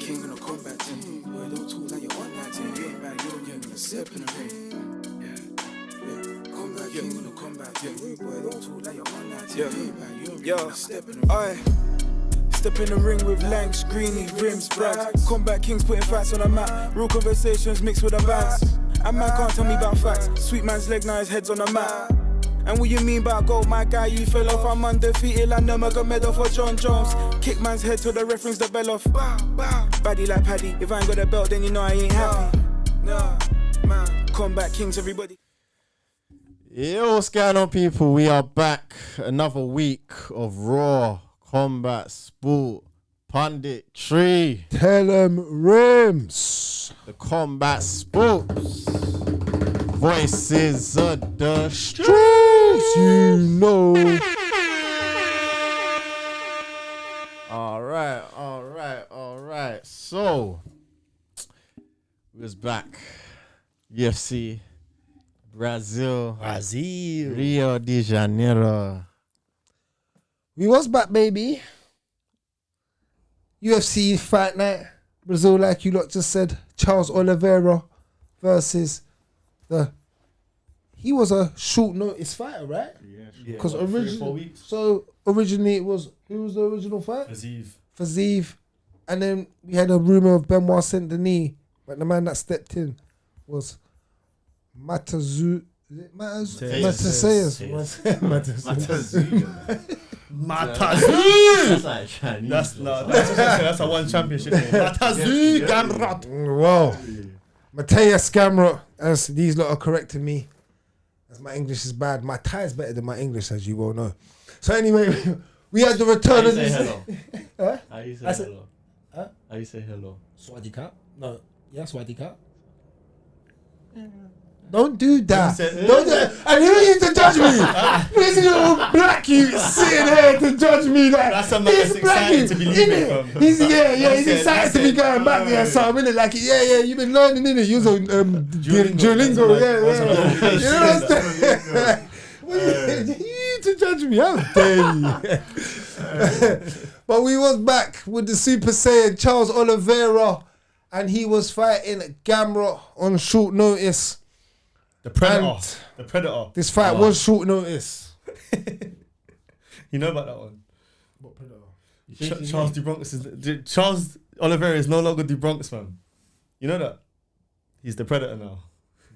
king and a combat team. Boy, don't talk like you're on that team. You ain't bad, you're gonna step in the ring. Yeah. Combat king and a combat team. Boy, don't talk like you're on that team. You ain't bad, you're gonna step in the ring. Step in the ring with Lanks, Greeny, Rims, Brags. Combat Kings putting facts on the map. Real conversations mixed with the bands. And man can't tell me about facts. Sweet man's leg, now his head's on the mat. And what you mean by gold, my guy, you fell off. I'm undefeated like Nurmagomedov for John Jones. Kick man's head to the reference, the bell off. Baddie like Paddy, if I ain't got a belt, then you know I ain't happy. Nah, man, Combat Kings, everybody. Yo, what's going on, people? We are back. Another week of Raw Combat Sport Punditry. Tell 'em Rims. The Combat Sports. Voices of the streets, you know. Alright. So, we was back. UFC, Brazil, Rio de Janeiro. We was back, baby. UFC Fight Night. Brazil, like you lot just said. Charles Oliveira versus he was a short notice fighter, right? Yeah. Because originally it was, who was the original fight? Fazeev. And then we had a rumor of Benoit Saint-Denis, but the man that stepped in was Matazu. Is it Mataseas? Matazu. That's like Chinese. That's a one championship name. Matazu Gamrot. Wow. Mateus Gamrot, as these lot are correcting me, as my English is bad. My Thai is better than my English, as you all know. So anyway, we had the return of this. Hello? How you say hello? Huh? How you say hello? Swadika? No. Yeah, Swadika. Don't do that. Don't do that. And who is to judge me? This little black you sitting here to judge me like that's something that's excited to be leaving from. He's excited to be going back there. So I'm in it like you've been learning in it. You was on Duolingo, yeah. You know what I'm saying? You to judge me? How dare you? But we was back with the Super Saiyan Charles Oliveira, and he was fighting Gamrot on short notice. The Predator. This fight was short notice. You know about that one? What Predator? Charles DeBronx Charles Oliveira is no longer DeBronx, man. You know that? He's the Predator now.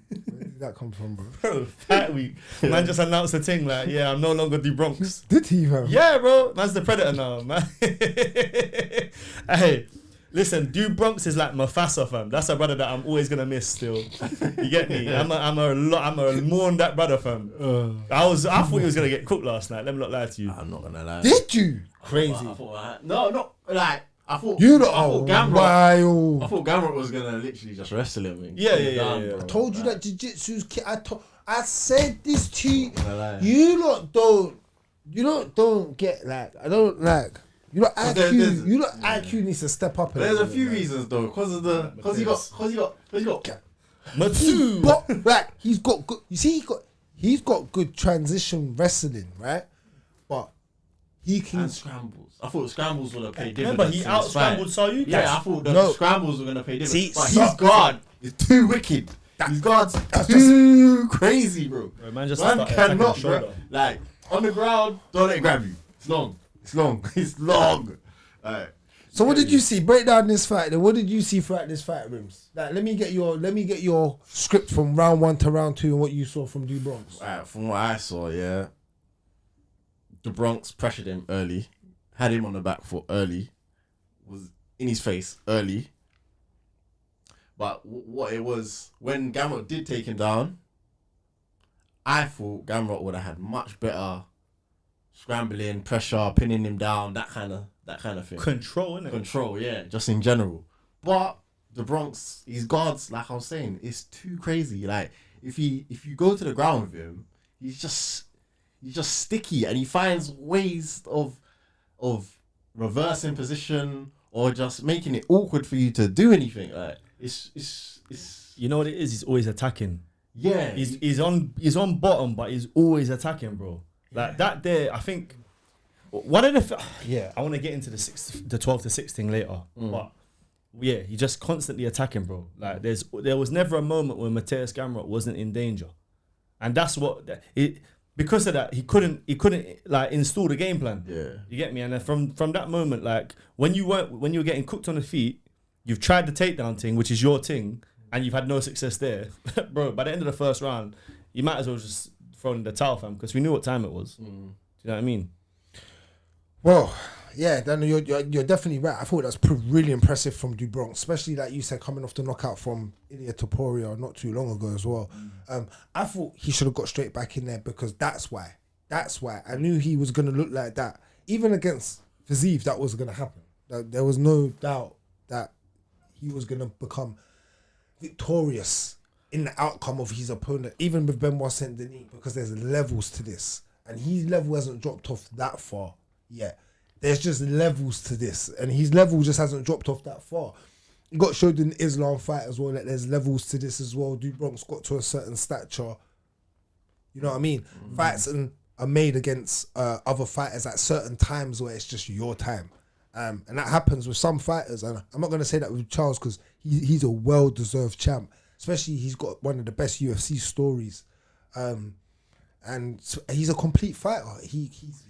Where did that come from, bro? Bro, Fight Week. Man just announced a thing like, yeah, I'm no longer DeBronx. Did he, man? Yeah, bro. Man's the Predator now, man. Hey. Listen, Dude Bronx is like Mufasa, fam. That's a brother that I'm always gonna miss still. You get me? I'm a mourn that brother, fam. I thought he was gonna get cooked last night. Let me not lie to you. I'm not gonna lie. Did you? Crazy. I thought Gamrot was gonna literally just wrestle him. Yeah. I told you that jiu-jitsu's I said this to you. You lot don't get like, I don't like. You know, IQ needs to step up. There's a few reasons though, because he got Matsu. But like he's got good. You see, he's got good transition wrestling, right? But he can and scrambles. I thought scrambles were gonna pay dividends. Remember, he out scrambled Sayuki. Yeah, I thought the scrambles were gonna pay dividends. See, but his guard is too wicked. His guard's too crazy, bro. Man cannot, bro. Like on the ground, don't let it grab you. It's long. Right. So what did you see? Break down this fight. Then what did you see throughout this fight, Rims? Like, let me get your script from round 1 to round 2 and what you saw from Du Bronx. Right, from what I saw, yeah, the Bronx pressured him early, had him on the back foot early, was in his face early. But what it was, when Gamrot did take him down, I thought Gamrot would have had much better scrambling, pressure, pinning him down, that kind of thing. Control, innit? Control, yeah, just in general. But the Bronx, his guards, like I was saying, is too crazy. Like if you go to the ground with him, he's just sticky, and he finds ways of reversing position or just making it awkward for you to do anything. Like it's you know what it is? He's always attacking. Yeah, he's on bottom, but he's always attacking, bro. Like that there, I think one of the I want to get into the 12 to 6 thing later, but yeah, he just constantly attacking, bro. Like there was never a moment when Mateus Gamrot wasn't in danger, and that's what it. Because of that, he couldn't like install the game plan. Yeah, you get me. And then from that moment, like when you were getting cooked on the feet, you've tried the takedown thing, which is your thing, and you've had no success there, bro. By the end of the first round, you might as well just throw in the towel, fam, because we knew what time it was. Do you know what I mean? Well, yeah, then you're definitely right. I thought that's really impressive from Du Bronx, especially like you said, coming off the knockout from Ilia Topuria not too long ago as well. I thought he should have got straight back in there because that's why I knew he was going to look like that. Even against Fiziev, that was going to happen. There was no doubt that he was going to become victorious in the outcome of his opponent, even with Benoit Saint-Denis, because there's levels to this, and his level hasn't dropped off that far yet. There's just levels to this, and his level just hasn't dropped off that far. It got showed in the Islam fight as well that there's levels to this as well. Du Bronx got to a certain stature. You know what I mean? Fights are made against other fighters at certain times where it's just your time. And that happens with some fighters. And I'm not going to say that with Charles because he's a well-deserved champ. Especially he's got one of the best UFC stories. And so he's a complete fighter. He's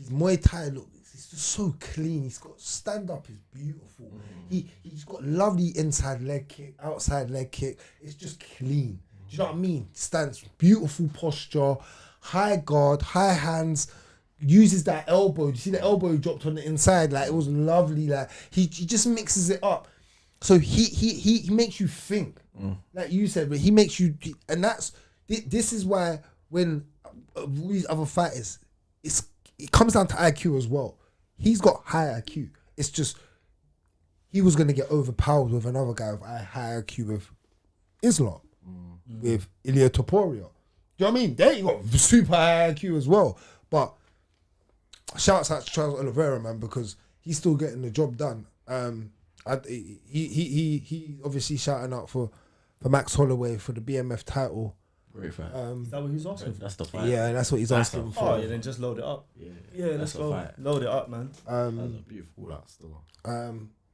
Muay Thai, look, it's just so clean. He's got stand-up is beautiful. He's got lovely inside leg kick, outside leg kick. It's just clean. Do you know what I mean? Stands, beautiful posture, high guard, high hands, uses that elbow. You see the elbow he dropped on the inside? Like, it was lovely. Like, he just mixes it up. So he makes you think. Like you said, but he makes you, and this is why when these other fighters, it comes down to IQ as well. He's got high IQ. It's just he was going to get overpowered with another guy with high IQ with Islam, with Ilia Topuria. Do you know what I mean? There you got super high IQ as well. But shouts out to Charles Oliveira, man, because he's still getting the job done. He obviously shouting out for Max Holloway for the BMF title. Great fight. Is that what he's asking for? That's the fight. Yeah, that's what he's asking for. Oh, yeah, then just load it up. Yeah, let's go. Fight. Load it up, man. That's a beautiful that still.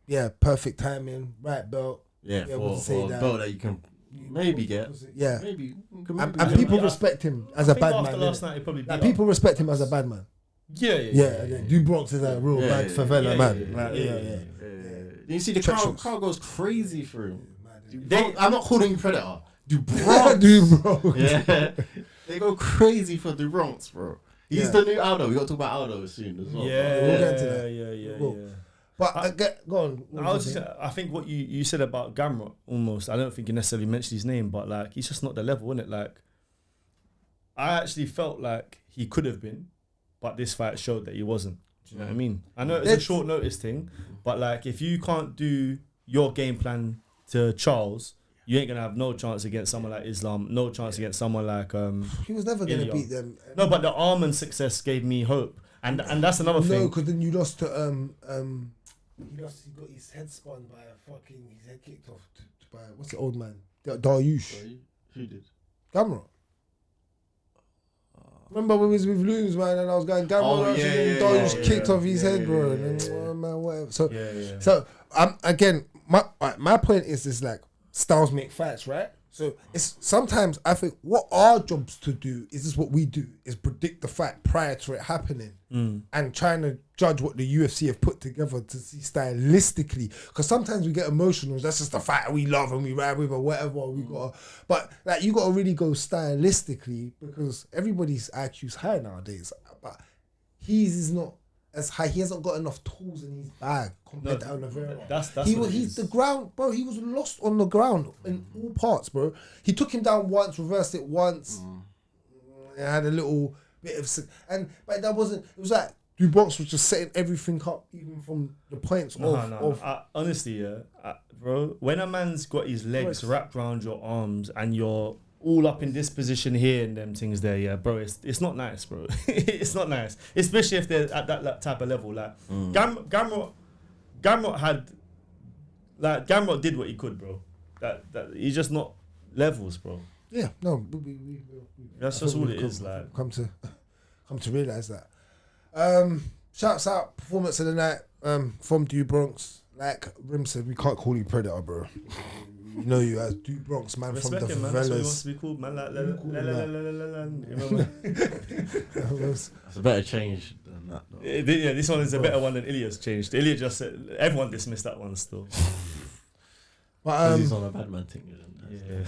Yeah, perfect timing, right belt. Yeah, able to say for a that. belt that you can maybe get. Yeah, Maybe. and people respect him as a bad After man. last night, he probably Like, people respect him as a bad man. Yeah. Du Bronx is a real bad favela man. You see the crowd goes crazy for him. They- I'm not calling him Predator. Du Bronx. Du Bronx. Yeah. They go crazy for Du Bronx, bro. He's the new Aldo. We got to talk about Aldo soon as well. We'll get into that. Yeah. Cool. But go on. I think what you said about Gamrot, almost, I don't think you necessarily mentioned his name, but like he's just not the level, isn't it? Like, I actually felt like he could have been, but this fight showed that he wasn't. Do you know what I mean? I know it's a short notice thing, but like if you can't do your game plan to Charles, you ain't gonna have no chance against someone like Islam, no chance against someone like he was never gonna beat them. No, but the Arman success gave me hope, and that's another thing. No, because then you lost to he got his head spun by his head kicked off by what's the old man? Dariush. Who did? Gamrot. Remember when we was with Looms, man, and I was going Gamrot, Dariush kicked off his head, bro. And then, man, whatever. So again, my point is this: like, styles make fights, right? So it's sometimes I think what our jobs to do is what we do is predict the fight prior to it happening and trying to judge what the UFC have put together to see stylistically. Because sometimes we get emotional. That's just the fight we love and we ride with or whatever we got. But like you got to really go stylistically because everybody's IQ's high nowadays. But his is not as high. He hasn't got enough tools in his bag compared to Oliveira. He's the ground, bro. He was lost on the ground in all parts, bro. He took him down once, reversed it once. It had a little bit of, but that wasn't. It was like Du Bronx was just setting everything up, even from the points honestly, bro. When a man's got his legs wrapped around your arms and you're all up in this position here and them things there, bro, it's not nice, bro. It's not nice, especially if they're at that type of level. Like Gamrot did what he could, bro. That he's just not levels, bro. Yeah, no, that's just all it is. Like, come to realize that. Shouts out performance of the night from Du Bronx. like Rim said, we can't call you Predator, bro. You know you as Du Bronx man Respect from the him, man. That's what he favelas. wants to be called, man. Like, It's a better change than that. Though. yeah, this one is a better one than Ilya's changed. Ilya just said, everyone dismissed that one still. But He's on a bad man thing. Yeah.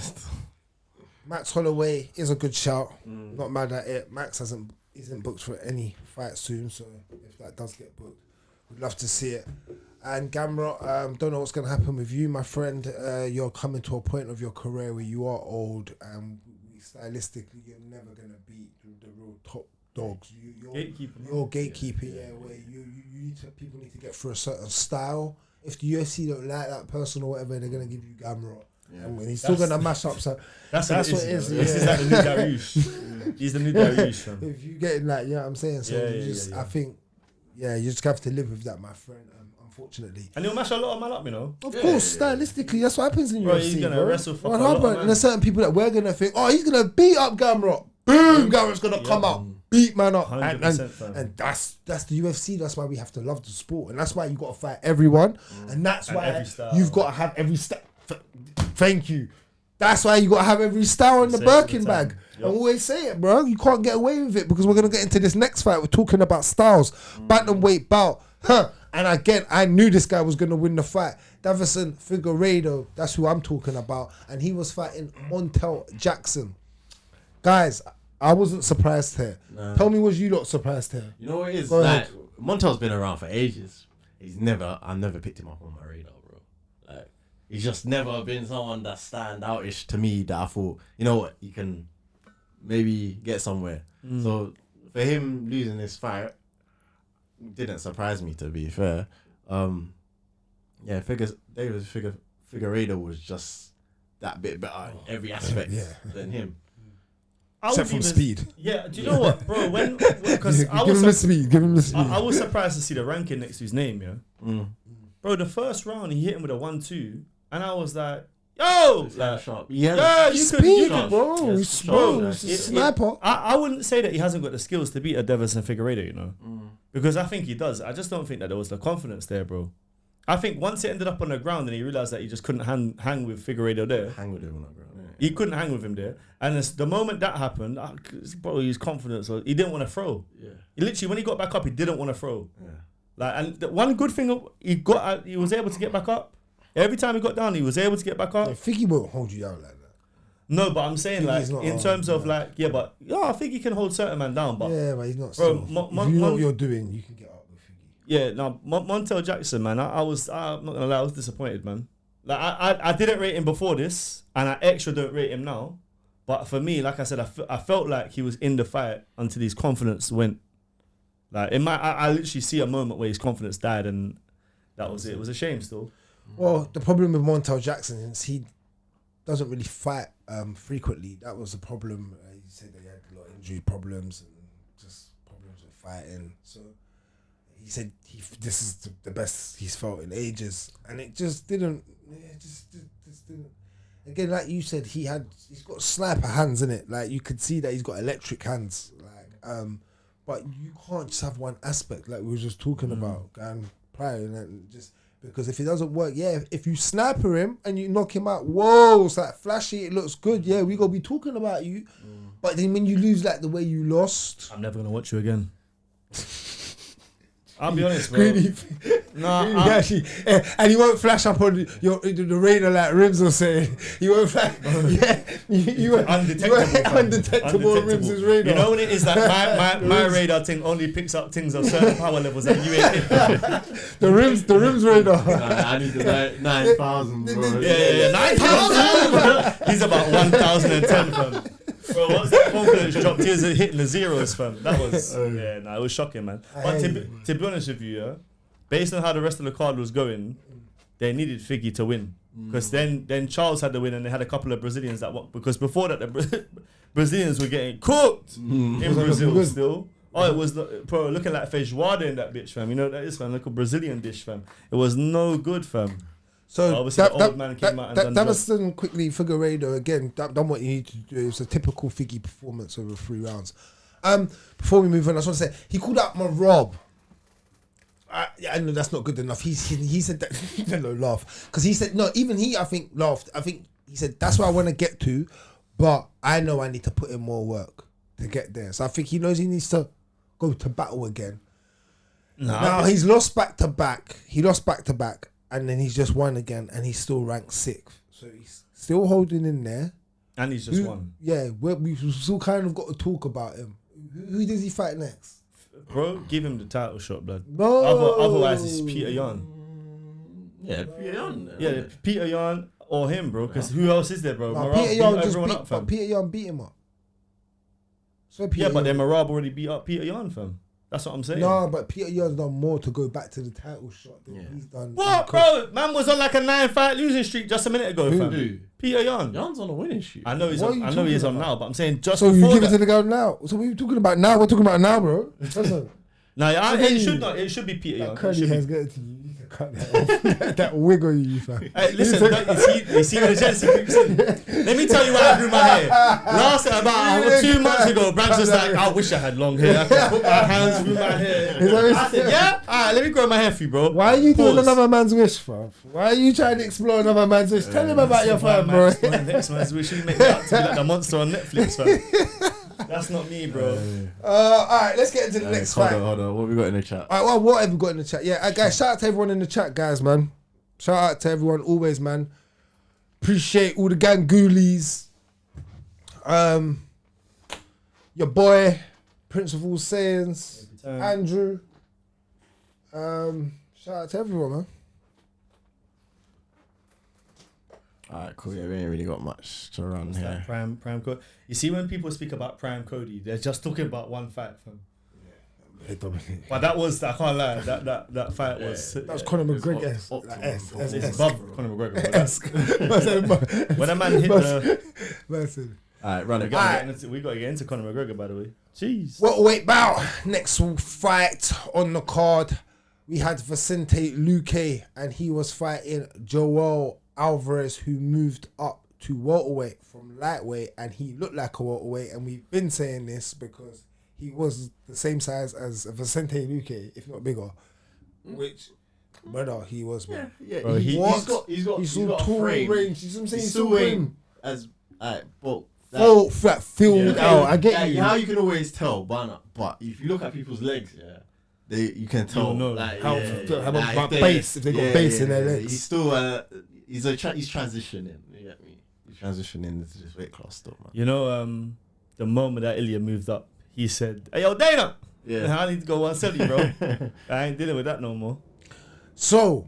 Max Holloway is a good shout. Not mad at it. Max isn't booked for any fight soon, so if that does get booked, we'd love to see it. And Gamrot, don't know what's going to happen with you, my friend. You're coming to a point of your career where you are old, and stylistically, you're never going to beat the real top dogs. You're gatekeeper, where you need to, people need to get through a certain style. If the UFC don't like that person or whatever, they're going to give you Gamrot. Yeah. And he's still going to mash up. So that's what it is. This is like the new Dariush. He's the new Dariush. If you get like, you know what I'm saying? So I think, you just have to live with that, my friend. Unfortunately. And he'll mash a lot of man up, you know. Of course, stylistically, that's what happens in UFC. He's going to wrestle for and there's certain people that we're going to think, he's going to beat up Gamrot. Boom, Gamrot's going to come out, beat man up. And that's the UFC. That's why we have to love the sport. And that's why you got to fight everyone. And that's why you've got to have every style. Thank you. That's why you got to have every style in the Birkin bag. Yep. I always say it, bro. You can't get away with it because we're going to get into this next fight. We're talking about styles. Bantamweight bout. And again, I knew this guy was going to win the fight. Davison Figueiredo, that's who I'm talking about. And he was fighting Montel Jackson. Guys, I wasn't surprised here. Nah. Tell me, was you not surprised here? You know what it is? Like, Montel's been around for ages. I've never picked him up on my radar, bro. Like, he's just never been someone that stand out-ish to me that I thought, you know what, you can maybe get somewhere. So for him losing this fight, didn't surprise me, to be fair. Figueiredo was just that bit better in every aspect than him. Except from speed. Yeah, do you know what, bro? Because give him the speed. I was surprised to see the ranking next to his name, yeah. Bro, the first round he hit him with a 1-2, and I was like, yo, like, sharp. Yeah, you could, bro. He's a sniper. I wouldn't say that he hasn't got the skills to beat a Davison Figueiredo, you know, because I think he does. I just don't think that there was the confidence there, bro. I think once it ended up on the ground and he realized that he just couldn't hang with Figueiredo there. Hang with him on the ground. Yeah. He couldn't hang with him there. And the moment that happened, bro, his confidence, he didn't want to throw. Yeah. He literally, when he got back up, he didn't want to throw. Yeah. Like, and the one good thing, he was able to get back up. Every time he got down, he was able to get back up. I think he won't hold you down like that. No, but I'm saying, like, in terms of, like, I think he can hold certain man down. But but he's not. Bro, if you know what you're doing, you can get up with Figgy. Yeah, no, Montel Jackson, man, I'm not gonna lie, I was disappointed, man. Like, I didn't rate him before this, and I extra don't rate him now. But for me, like I said, I felt like he was in the fight until his confidence went. Like, I literally see a moment where his confidence died, and that was it. It was a shame still. Well, the problem with Montel Jackson is he doesn't really fight frequently. That was the problem. He said that he had a lot of injury problems and just problems with fighting. So he said this is the best he's felt in ages, and it just didn't. It just didn't. Again, like you said, he's got sniper hands in it. Like, you could see that he's got electric hands. Like, but you can't just have one aspect like we were just talking about and prior, and just. Because if it doesn't work, if you sniper him and you knock him out, whoa, it's like flashy, it looks good, we gonna be talking about you. But then when you lose like the way you lost, I'm never gonna watch you again. I'll be honest, bro. Actually, and he won't flash up on the radar like Rims will say. He won't flash. You undetectable on Rims' radar. You know what it is that my radar thing only picks up things of certain power levels that you ain't hit. The Rims radar. I need the 9,000, bro. Yeah, 9,000. He's about 1,010, fam. Bro, what's that confidence drop? He was hitting the zeros, fam. That was it was shocking, man. But to be honest with you, based on how the rest of the card was going, they needed Figgy to win. Because then Charles had the win, and they had a couple of Brazilians that won. Because before that, the Brazilians were getting cooked in Brazil still. Oh, it was bro, looking like feijoada in that bitch, fam. You know what that is, fam? Like a Brazilian dish, fam. It was no good, fam. So obviously the old man came out and Davison quickly, Figueiredo again done what you need to do. It was a typical Figgy performance over 3 rounds. Before we move on, I just want to say he called out my Rob. I know that's not good enough. He said that. He didn't laugh because he said no. Even he, I think, laughed. I think he said that's where I want to get to, but I know I need to put in more work to get there. So I think he knows he needs to go to battle again. Now he's lost back to back. He lost back to back, and then he's just won again, and he's still ranked 6th. So he's still holding in there. And he's just won. Yeah, we've still kind of got to talk about him. Who does he fight next? Bro, give him the title shot, blood. No. Otherwise, it's Peter Yan. Yeah, Peter Yan. Yeah, Peter Yan or him, bro. Because who else is there, bro? No, Marab Peter Yan beat just everyone beat, up, fam. but Peter Yan beat him up. So Yeah, but then Marab already beat up Peter Yan, fam. That's what I'm saying. No, but Peter Yan's done more to go back to the title shot than he's done. What, bro? Man was on like a 9-fight losing streak just a minute ago, fam. Who? Peter Yan. Yan's on a winning streak. I know he's What on. are you I know he's talking on about? now, but I'm saying just So you before give it to that. the girl now. So what are you talking about now? We're talking about now, bro. Listen, No, So it he- should not. It should be Peter Yan. that It curly should be- hair's getting to you. You can cut that off. That wig on you, fam. Hey, listen, you see what the jealousy creeps in? Let me tell you why I grew my hair. Last about 2 months ago, Brand's just like, I wish I had long hair. I could put my hands through my hair. I said, yeah? Alright, let me grow my hair for you, bro. Why are you doing Pause. another man's wish, fam? Why are you trying to explore another man's wish? Tell him about your fam, bro. Next man's wish you make me out to be like the monster on Netflix, fam. That's not me, bro. Alright, let's get into the next fight. Hold on. What we got in the chat? Alright, well, what have we got in the chat? Yeah, guys, shout out to everyone in the chat, guys, man. Shout out to everyone always, man. Appreciate all the gang ghoulies. Your boy, Prince of All Sayings, Andrew. Shout out to everyone, man. Alright, cool. Yeah, we ain't really got much to run here. Prime Cody. You see, when people speak about Prime Cody, they're just talking about one fight, fam. But that was, I can't lie, that fight was. That was Conor McGregor. It's above Conor McGregor. Bro. When a man hit the. Listen. Alright, run it. We got to get into Conor McGregor, by the way. Jeez. Welterweight bout. Next fight on the card, we had Vicente Luque, and he was fighting Joel Alvarez, who moved up to welterweight from lightweight, and he looked like a welterweight. And we've been saying this because he was the same size as Vicente Luque, if not bigger. Which, brother, he was, man. Yeah, Bro, he's got a tall frame. range. You see what I'm saying? He's still weighing as but full flat filled out. I get you. How you can always tell, but if you look at people's legs, you can tell know like, how like, about base, if they got base in their legs. He's still he's transitioning. You get me? He's transitioning into this weight class still, man. You know, the moment that Ilya moved up, he said, "Hey, yo, Dana, I need to go 170, bro. I ain't dealing with that no more." So,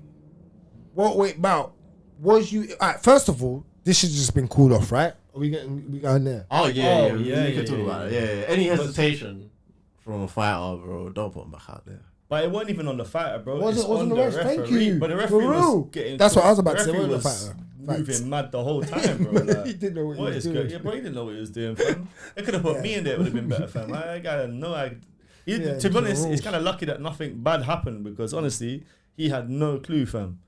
welterweight bout. Was you? Alright, first of all, this should just been called off, right? Are we going there? Oh yeah, we yeah, can talk about it. Yeah. Any hesitation from a fighter, bro, don't put him back out there. But it wasn't even on the fighter, bro. Wasn't on the ref? Thank referee. you. But the For referee real. was getting. That's what I was about to say. referee Wasn't the was fighter. moving Facts. mad the whole time, bro. Like, He didn't know what he what was is doing. good? Yeah, bro, he didn't know what he was doing, fam. They could have put me in there. It would have been better, fam. I got no idea. To be honest, it's kind of lucky that nothing bad happened because honestly, he had no clue, fam.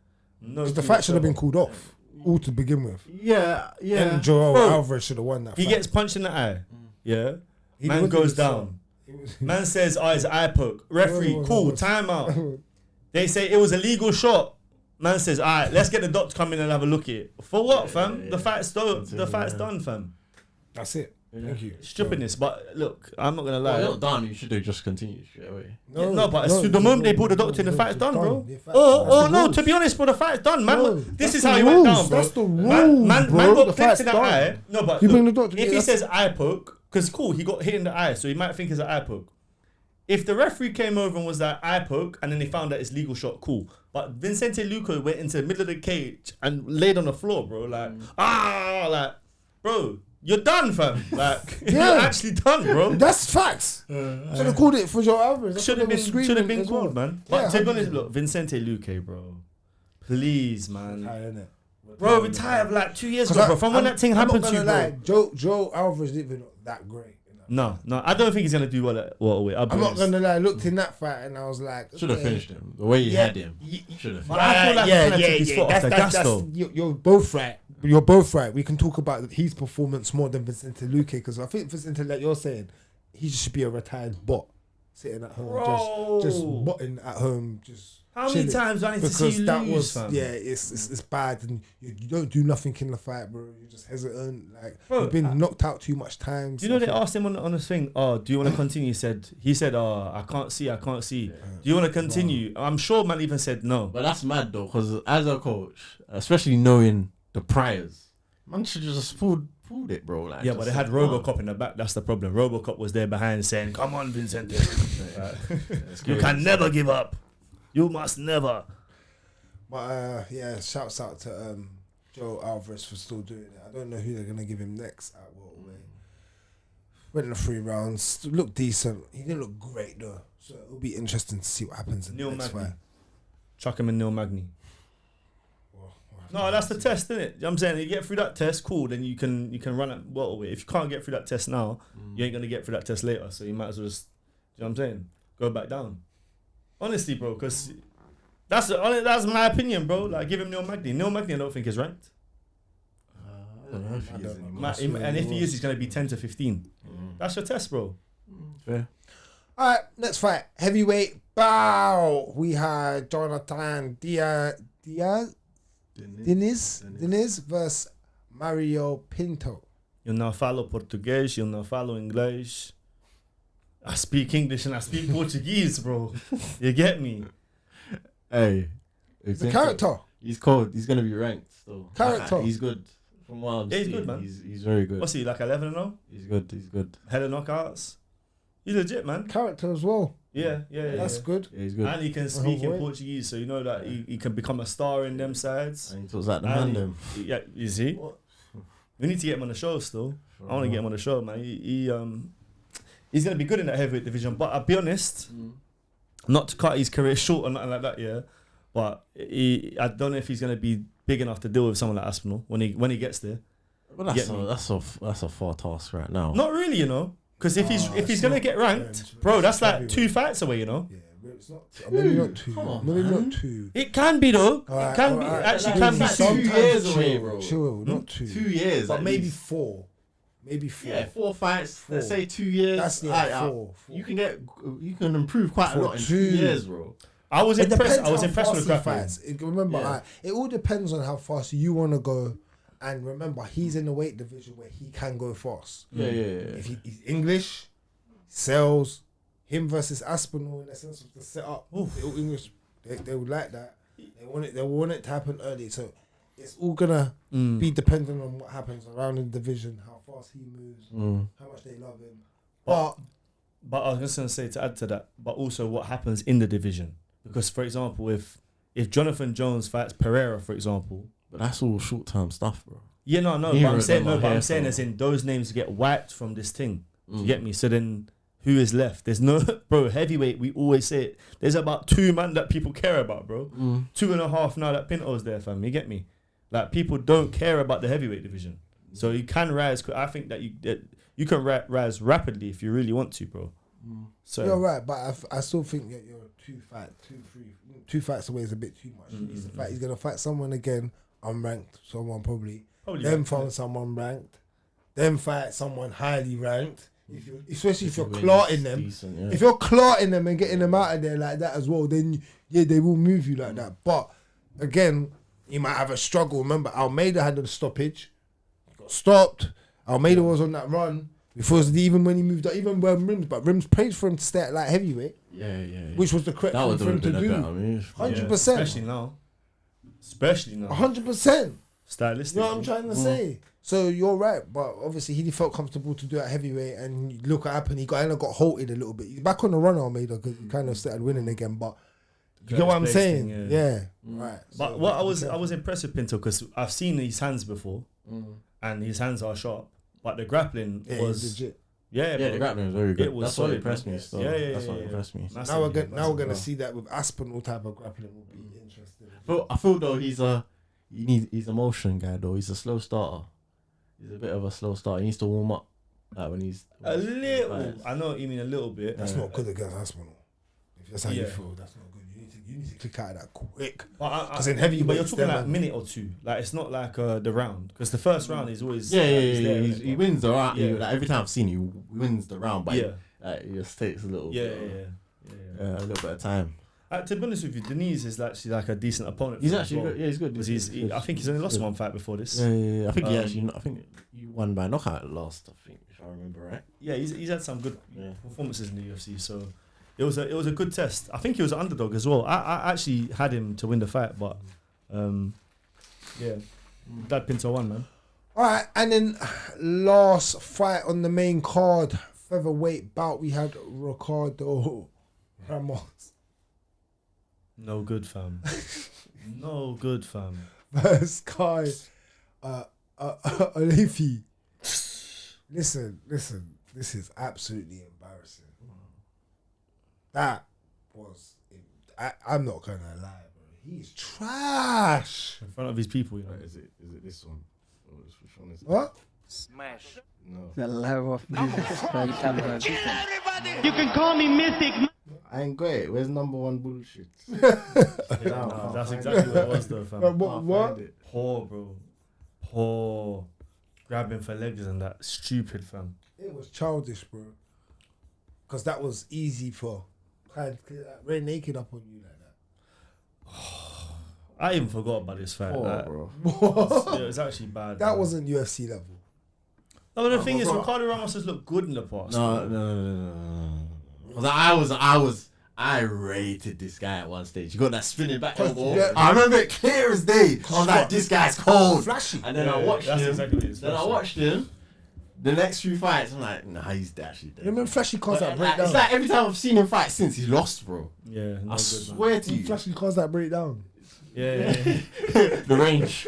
No. The clue fight should have been whatsoever. called off. All to begin with. Yeah. And Joel Bro, Alvarez should have won that He fight. gets punched in the eye. Yeah. He Man wasn't goes even down. Man says, "Oh, it's eye poke." Referee, Whoa, cool, whoa. timeout. They say it was a legal shot. Man says, "All right, let's get the doctor to come in and have a look at it." For what, fam? The fight's done. The fight's done, fam. That's it. Thank you. Stupidness, but look, I'm not gonna lie. Well, not done. You should have just continued straight away. No, but the moment they pull the doctor in, the fight's done, bro. The fight's Or done. no, to be honest, bro, the fight's done, man. No, This that's is the how he went rules. down, bro. That's the Man rules, got bro. The clipped fight's in the done. eye. No, but You look, bring the doctor- if he that's- says eye poke, because cool, he got hit in the eye, so he might think it's an eye poke. If the referee came over and was like eye poke, and then they found that it's legal shot, cool. But Vicente Luque went into the middle of the cage and laid on the floor, bro. Like, bro, you're done, fam. Like, you're actually done, bro. That's facts. Should have called it for Joel Alvarez. That's Should what have they were been screaming as called, well. man. But Yeah, to be honest, 100%. look, Vicente Luque, bro. Please, man. innit? Bro, retired like 2 years 'Cause ago, bro. From when that thing happened to you, I'm not bro. gonna lie, Joe Alvarez didn't even look that great. You know? No, I don't think he's gonna do well at welterweight. I'm not gonna lie. I looked in that fight and I was like, Should have okay. finished him. The way you Yeah. had him. Should have. But I feel like he kinda took his foot off the gas, though. You're both right. You're both right. We can talk about his performance more than Vicente Luque because I think Vicente, like you're saying, he just should be a retired bot. sitting at home, Bro. just botting at home, just. How many chilling. times do I need to see Because you that lose, was fam? it's bad, and you don't do nothing in the fight, bro. You're just hesitant, like Bro, you've been knocked out too much times. Do you know they asked him on his thing? Oh, do you want to continue? He said, oh, I can't see. Do you want to continue? I'm sure man even said no. But that's mad though, because as a coach, especially knowing the priors, man should just pulled it, bro. Like, Yeah, but they had RoboCop in the back. That's the problem. RoboCop was there behind saying, "Come on, Vincent, you can never give up. You must never." But shouts out to Joe Alvarez for still doing it. I don't know who they're gonna give him next at welterweight. Went in the 3 rounds, looked decent. He didn't look great though, so it'll be interesting to see what happens in Neil the next Magny. fight. Chuck him in Neil Magny. No, that's the test, isn't it? You know what I'm saying, you get through that test, cool. Then you can run at welterweight. If you can't get through that test now, you ain't gonna get through that test later. So you might as well just, you know what I'm saying, go back down. Honestly, bro, because that's my opinion, bro. Like, give him Neil Magny. Neil Magny, I don't think is ranked. I don't know if he is anymore. And if he is, he's gonna be 10 to 15. That's your test, bro. Fair. All right, next fight, heavyweight bow. We had Jonathan Diniz versus Mario Pinto. You now follow Portuguese, you now follow English. I speak English and I speak Portuguese, bro. You get me? Hey, The character. He's cold. He's gonna be ranked. So Character. he's good. From what I'm Yeah, he's seeing, good, man. He's very good. What's he, like 11-0? He's good. Hella knockouts. He's legit, man. Character as well. Yeah. That's good. Yeah, he's good. And he can speak in wait. Portuguese, so you know that he can become a star in them sides. And he talks like the And man them. Yeah, you see? We need to get him on the show still. I want to get him on the show, man. He's going to be good in that heavyweight division. But I'll be honest, not to cut his career short or nothing like that, yeah. But I don't know if he's going to be big enough to deal with someone like Aspinall when he gets there. Well, that's a far task right now. Not really, you know. Because if he's going to get ranked, bro, that's like 2 fights away, you know. Yeah, it's not. Maybe not 2. Maybe not 2. It can be though. Alright, It can be. alright. Actually, Like, can be it's 2 like 2 years. years away, bro. Chill, not 2. 2 years, But at maybe least. 4. Maybe 4. Yeah, 4 fights. 4. Let's say 2 years. That's Alright, 4. You can improve quite a For lot in 2 2. years, bro. I was It impressed. depends I was how impressed fast with he grappling. fights. Remember, Yeah. it all depends on how fast you want to go. And remember, he's in the weight division where he can go fast. Yeah. If he's English, sells, him versus Aspinall in the sense of the setup. They're all English. They would like that. They want it to happen early. So it's all gonna be dependent on what happens around in the division, how fast he moves, how much they love him. But I was just gonna say to add to that, but also what happens in the division. Because for example, if Jonathan Jones fights Pereira, for example. But that's all short term stuff, bro. Yeah, no. But Neither I'm of saying them are here as for- in those names get wiped from this thing. You get me? So then who is left? There's no bro, heavyweight, we always say it. There's about 2 man that people care about, bro. 2.5 now that Pinto's there, fam. You get me? Like, people don't care about the heavyweight division. So you can rise. I think that you can rise rapidly if you really want to, bro. So You're right, but I still think that you're 2 fights away is a bit too much. He's gonna fight someone again, unranked, someone probably then ranked, find someone ranked, then fight someone highly ranked. Especially if you're wins, clotting them. decent, yeah. If you're clotting them and getting them out of there like that as well, then they will move you like that. But again, you might have a struggle. Remember, Almeida had the stoppage, got stopped. Almeida was on that run before, even when he moved up, even when Rims prayed for him to stay at light heavyweight, Yeah. which was the correct That thing would for him have to been a do. better move. 100%. especially now. 100%. Stylistic. You know what I'm trying to say? So you're right, but obviously he felt comfortable to do it at heavyweight, and look what happened. He got halted a little bit. He's back on the run, Almeida, because he kind of started winning again. But you get what I'm Place saying? thing, Yeah. Right. But So, what I was impressed with Pinto, because I've seen his hands before, and his hands are sharp. But the grappling was legit. Yeah, Yeah, bro. the grappling was very good. It was That's what solid, impressed man. me. Still. Yeah, That's what yeah. impressed me. Massive, Now we're yeah, gonna massive. see that with Aspinall type of grappling will be interesting. But I feel though he's a motion guy though. He's a slow starter. He's a bit of a slow starter. He needs to warm up. Like when he's A little. I know what you mean, a little bit. That's not good against Aspinall. If that's how you Yeah. feel, that's not good. You need to click out of that quick. But Because in heavyweight, but you're talking like a minute or two. Like, it's not like the round, because the first round is always he's there, He wins the round. Yeah. Like, every time I've seen him, he wins the round. But Yeah. It just takes a little Yeah. a little bit of time. To be honest with you, Denise is actually like a decent opponent. He's for him actually as well. good. Yeah, he's good. 'Cause I think he's only lost one fight before this. Yeah. I think I think he won by knockout last. I think, if I remember right. Yeah, he's had some good performances in the UFC, so it was a good test. I think he was an underdog as well. I actually had him to win the fight, but Dad Pinto won, man. All right, and then last fight on the main card, featherweight bout, we had Ricardo Ramos No good, fam. No good, fam. versus Kai Oliveira. Listen, this is absolutely embarrassing. That was, I'm not gonna lie, bro. He's trash. In front of his people, you know. Is it this one? Which one is it? What? Smash. No. The level of music is very talented. You can call me Mystic. I ain't got it. Where's number one bullshit? That's exactly what it was, though, fam. What? Poor, bro. Poor. Grabbing for legs and that. Stupid, fam. It was childish, bro. Because that was easy for Ray naked up on you like that. I even forgot about this fight. Poor, like, bro. yeah, it was actually bad. That bro. wasn't UFC level. No, but the thing is, bro. Ricardo Ramos has looked good in the past. No. I rated this guy at one stage. You got that spinning back elbow. Yeah. I remember it clear as day. I was like, this guy's cold. Flashy. And then I watched that's him. exactly what it is, Then I flashy. watched him. The next few fights, I'm like, nah, he's actually dead. You remember Flashy caused that Like, breakdown? it's like every time I've seen him fight since, he's lost, bro. Yeah, no I good, swear to you. Flashy caused that breakdown. man. Yeah. The range.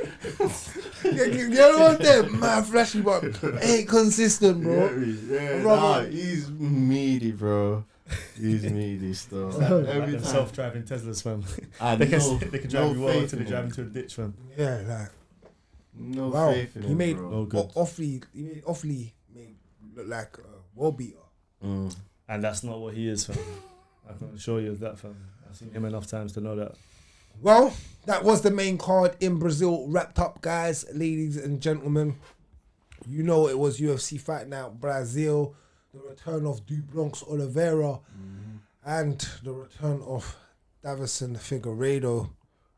You know what them? Man, Flashy, but ain't consistent, bro. Yeah, Brother. he's meaty, bro. He's meaty still. Like Every them time. self-driving Teslas, fam. I They no- can drive you well faith until they in drive him. into a ditch, fam. Yeah, like, No wow. faith in He him, made bro. No good. Offley look like a wall beater. Mm. And that's not what he is, fam. I can assure you of that, fam. I've seen him enough times to know that. Well, that was the main card in Brazil wrapped up, guys, ladies and gentlemen. You know it was UFC Fight Night Brazil, the return of Bronx Oliveira, and the return of Davison Figueiredo,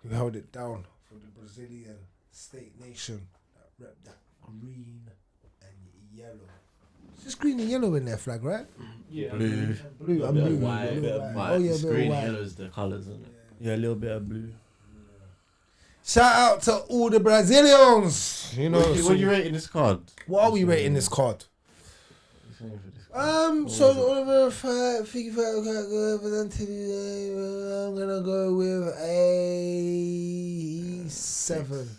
who held it down for the Brazilian state nation that rep that green and yellow. It's just green and yellow in their flag, right? Yeah. Blue. Blue, I'm Bit blue. of white, blue, bit of white. white. Oh yeah, It's bit of green, white. yellow is the colours, isn't it? Yeah, a little bit of blue. Shout out to all the Brazilians. You know, What are you rating this card? what are we rating this card? So Oliver fight, figure fight quite good, but then today I'm gonna go with a 7.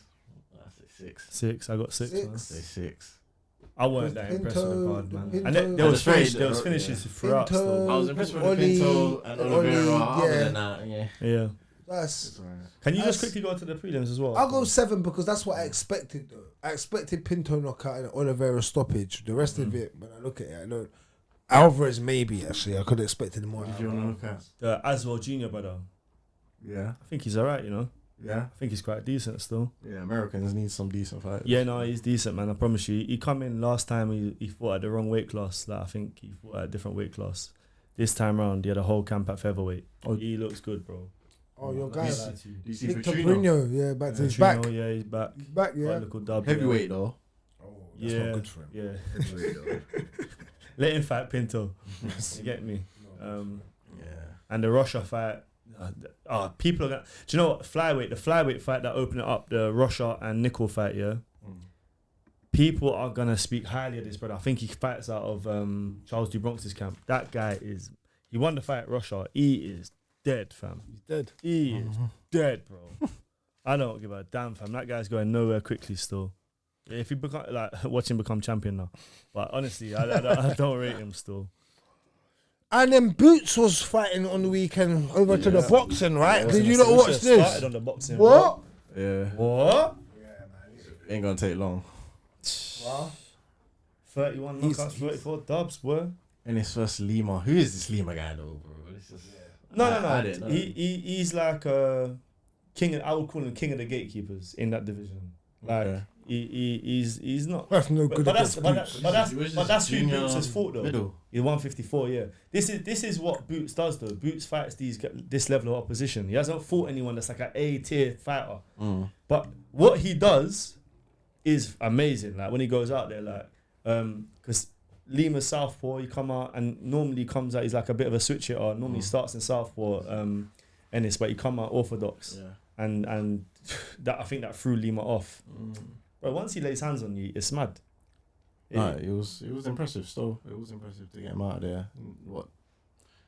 I say 6. 6. I got 6. Six. Man. I say 6. I weren't that impressed with the Pinto- card, man. Pinto- And there was Pinto- there was finishes throughout. Pinto- Still. I was impressed with Oli- Pinto and Oliveira. Oli, Other yeah. than that, yeah. Yeah. That's Can you just That's- quickly go to the prelims as well? I'll go 7 because that's what I expected though. I expected Pinto knockout and Oliveira stoppage. The rest of it, when I look at it, I know Alvarez maybe actually. I could have expected more. If you want to look at. The Aswell Jr. brother. Yeah. I think he's alright, you know. Yeah. I think he's quite decent still. Yeah, Americans need some decent fighters. Yeah, no, he's decent, man. I promise you. He come in last time. He fought at the wrong weight class. Like, I think he fought at a different weight class. This time round, he had a whole camp at featherweight. Oh, he looks good, bro. Oh, your Not guy. gonna lie to you. Do you see Victor Petrino? Bruno, yeah, back to his back. Trino, yeah, he's back. He's back, Got a yeah. little dub, Heavyweight though. Oh, that's Yeah, not good for him. yeah. Heavyweight though. Let him fight Pinto. You get me? Yeah. And the Russia fight. People are gonna. Do you know what? Flyweight, the flyweight fight that opened it up, the Russia and Nickel fight, yeah. People are gonna speak highly of this brother. I think he fights out of Charles DuBronx's camp. That guy is. He won the fight at Russia. He is dead, fam. He's dead. He is dead, bro. I don't give a damn, fam. That guy's going nowhere quickly still. If he become watch him become champion now. But honestly, I don't rate him still. And then Boots was fighting on the weekend over to the boxing, right? Yeah, Did you so not we watch should've this? started on the boxing, What? Yeah. What? Ain't gonna take long. 31 He's- knockouts, 34 dubs, boy. And his first Lima. Who is this Lima guy though, bro? This is, No, I didn't know. He's like king. I would call him king of the gatekeepers in that division. Like Okay. he's not. That's no good But that's against Boots. but that's who Junior Boots has fought though. middle. He's 154. Yeah, this is what Boots does though. Boots fights this level of opposition. He hasn't fought anyone that's like an A tier fighter. But what he does is amazing. Like when he goes out there, like because Lima's southpaw, he come out and normally comes out. He's like a bit of a switch hitter. Normally starts in southpaw, Ennis, but he come out orthodox. Yeah. And that I think that threw Lima off. But once he lays hands on you, it's mad. It was impressive. Still, it was impressive to get him out of there. What,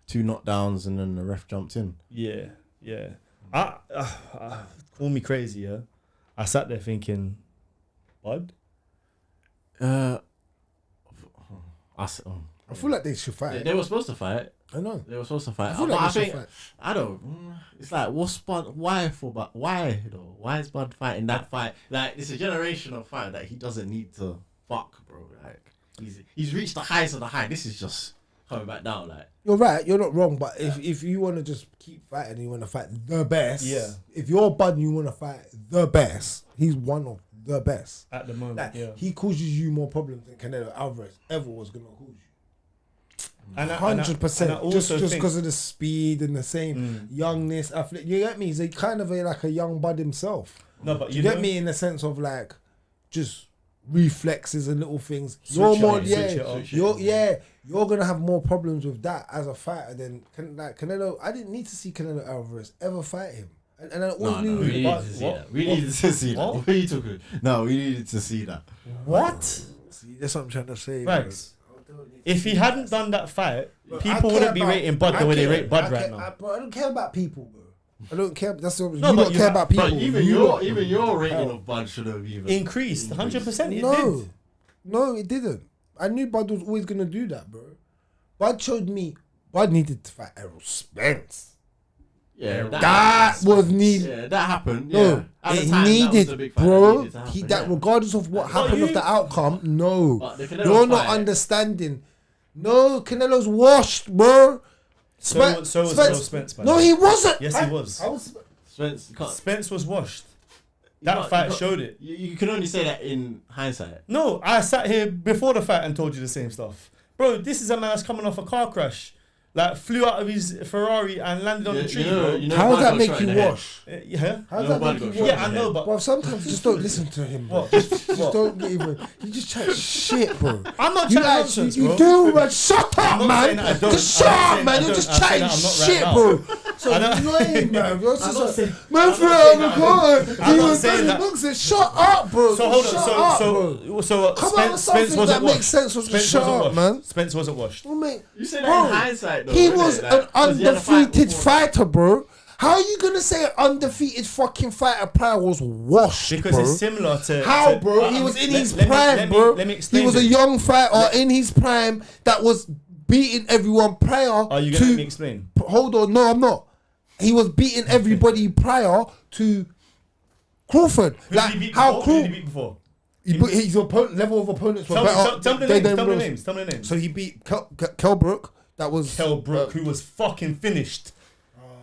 2 knockdowns and then the ref jumped in. Yeah. Call me crazy, yeah. I sat there thinking, Bud. I feel like they should fight. They were supposed to fight. I know. They were supposed to fight. I feel like they should think fight. I don't. It's like what's Bud? Why though? Why is Bud fighting that fight? Like it's a generational fight that he doesn't need to fuck, bro. Like he's reached the highest of the high. This is just coming back down. Like You're right. You're not wrong. But if you want to just keep fighting, and you want to fight the best. Yeah. If you're Bud and you want to fight the best, he's one of the best At the moment, Like, yeah. he causes you more problems than Canelo Alvarez ever was gonna cause you. And 100%. Just think- because of the speed and the same youngness, athletic. You get me? He's kind of like a young Bud himself. No, but You get me in the sense of like just reflexes and little things. Switch You're it more, up, yeah. switch it up. You're gonna have more problems with that as a fighter than like Canelo. I didn't need to see Canelo Alvarez ever fight him, and I always knew. we needed What? to see What? that. We needed to see that. What? What are you talking? No, we needed to see that. What? See, that's what I'm trying to say. Thanks. If he hadn't done that fight, Bro, I people care wouldn't be about- rating Bud the way they rate Bud I right care- now. Bro, I don't care about people, bro. I don't care. That's what, No, you but don't you care have- about people. But even your rating of Bud should have even Increased 100%. It No, did. no, it didn't. I knew Bud was always gonna do that, bro. Bud showed me. Bud needed to fight Errol Spence. Yeah, That was needed. Yeah, that happened. No, Yeah. At the it time, that was the needed, big fight bro. that needed to happen, That yeah. regardless of what happened of the outcome, no, But the Canelo you're not fight- understanding. No, Canelo's washed, bro. So was Errol Spence, man. No, he wasn't. Yes, he was. Spence, you can't- Spence was washed. you That can't- fight you can't- showed it. You can only say that in hindsight. No, I sat here before the fight and told you the same stuff. Bro, this is a man that's coming off a car crash. Like, flew out of his Ferrari and landed on the tree, bro. How does that Bud got make shot in you the head. wash? Yeah? How does No, that Bud make got you shot wash? Yeah, I know, but Bro, sometimes just don't listen to him, bro. What? Just What? don't even. You just chat shit, bro. I'm not You chatting like, nonsense, you bro. do, man. Shut up, I'm not saying that I man. don't. Just I'm shut not up, saying man. I You're don't. just I'm saying chatting that I'm not shit, right bro. So I don't- annoying, man. You're I'm just not like, saying- man, I'm for not saying the that I God. I'm He not was saying doing that- boxing. Shut up, bro. So hold on. Shut up, bro. So Come on with something that makes sense. Spence Shut wasn't up, washed. man. Spence wasn't washed. Well, mate, You say that bro, in hindsight, though. he innit? was Like, an 'cause he had a fight undefeated before. fighter, bro. How are you gonna say an undefeated fucking fighter prior was washed, Because bro? it's similar to... How, to- bro? He was in his let me- prime, bro. Let me He explain was a this. young fighter in his prime that was beating everyone prior Are you to... going to let me explain? Hold on, no, I'm not. He was beating everybody prior to Crawford. Who did Like, he beat how before? Who did cool... he beat before? His level of opponents were Tell me, better. tell me the than names. Tell me the those. names. Tell me the names. So he beat Kell Brook. That was... Kell Brook, who was fucking finished.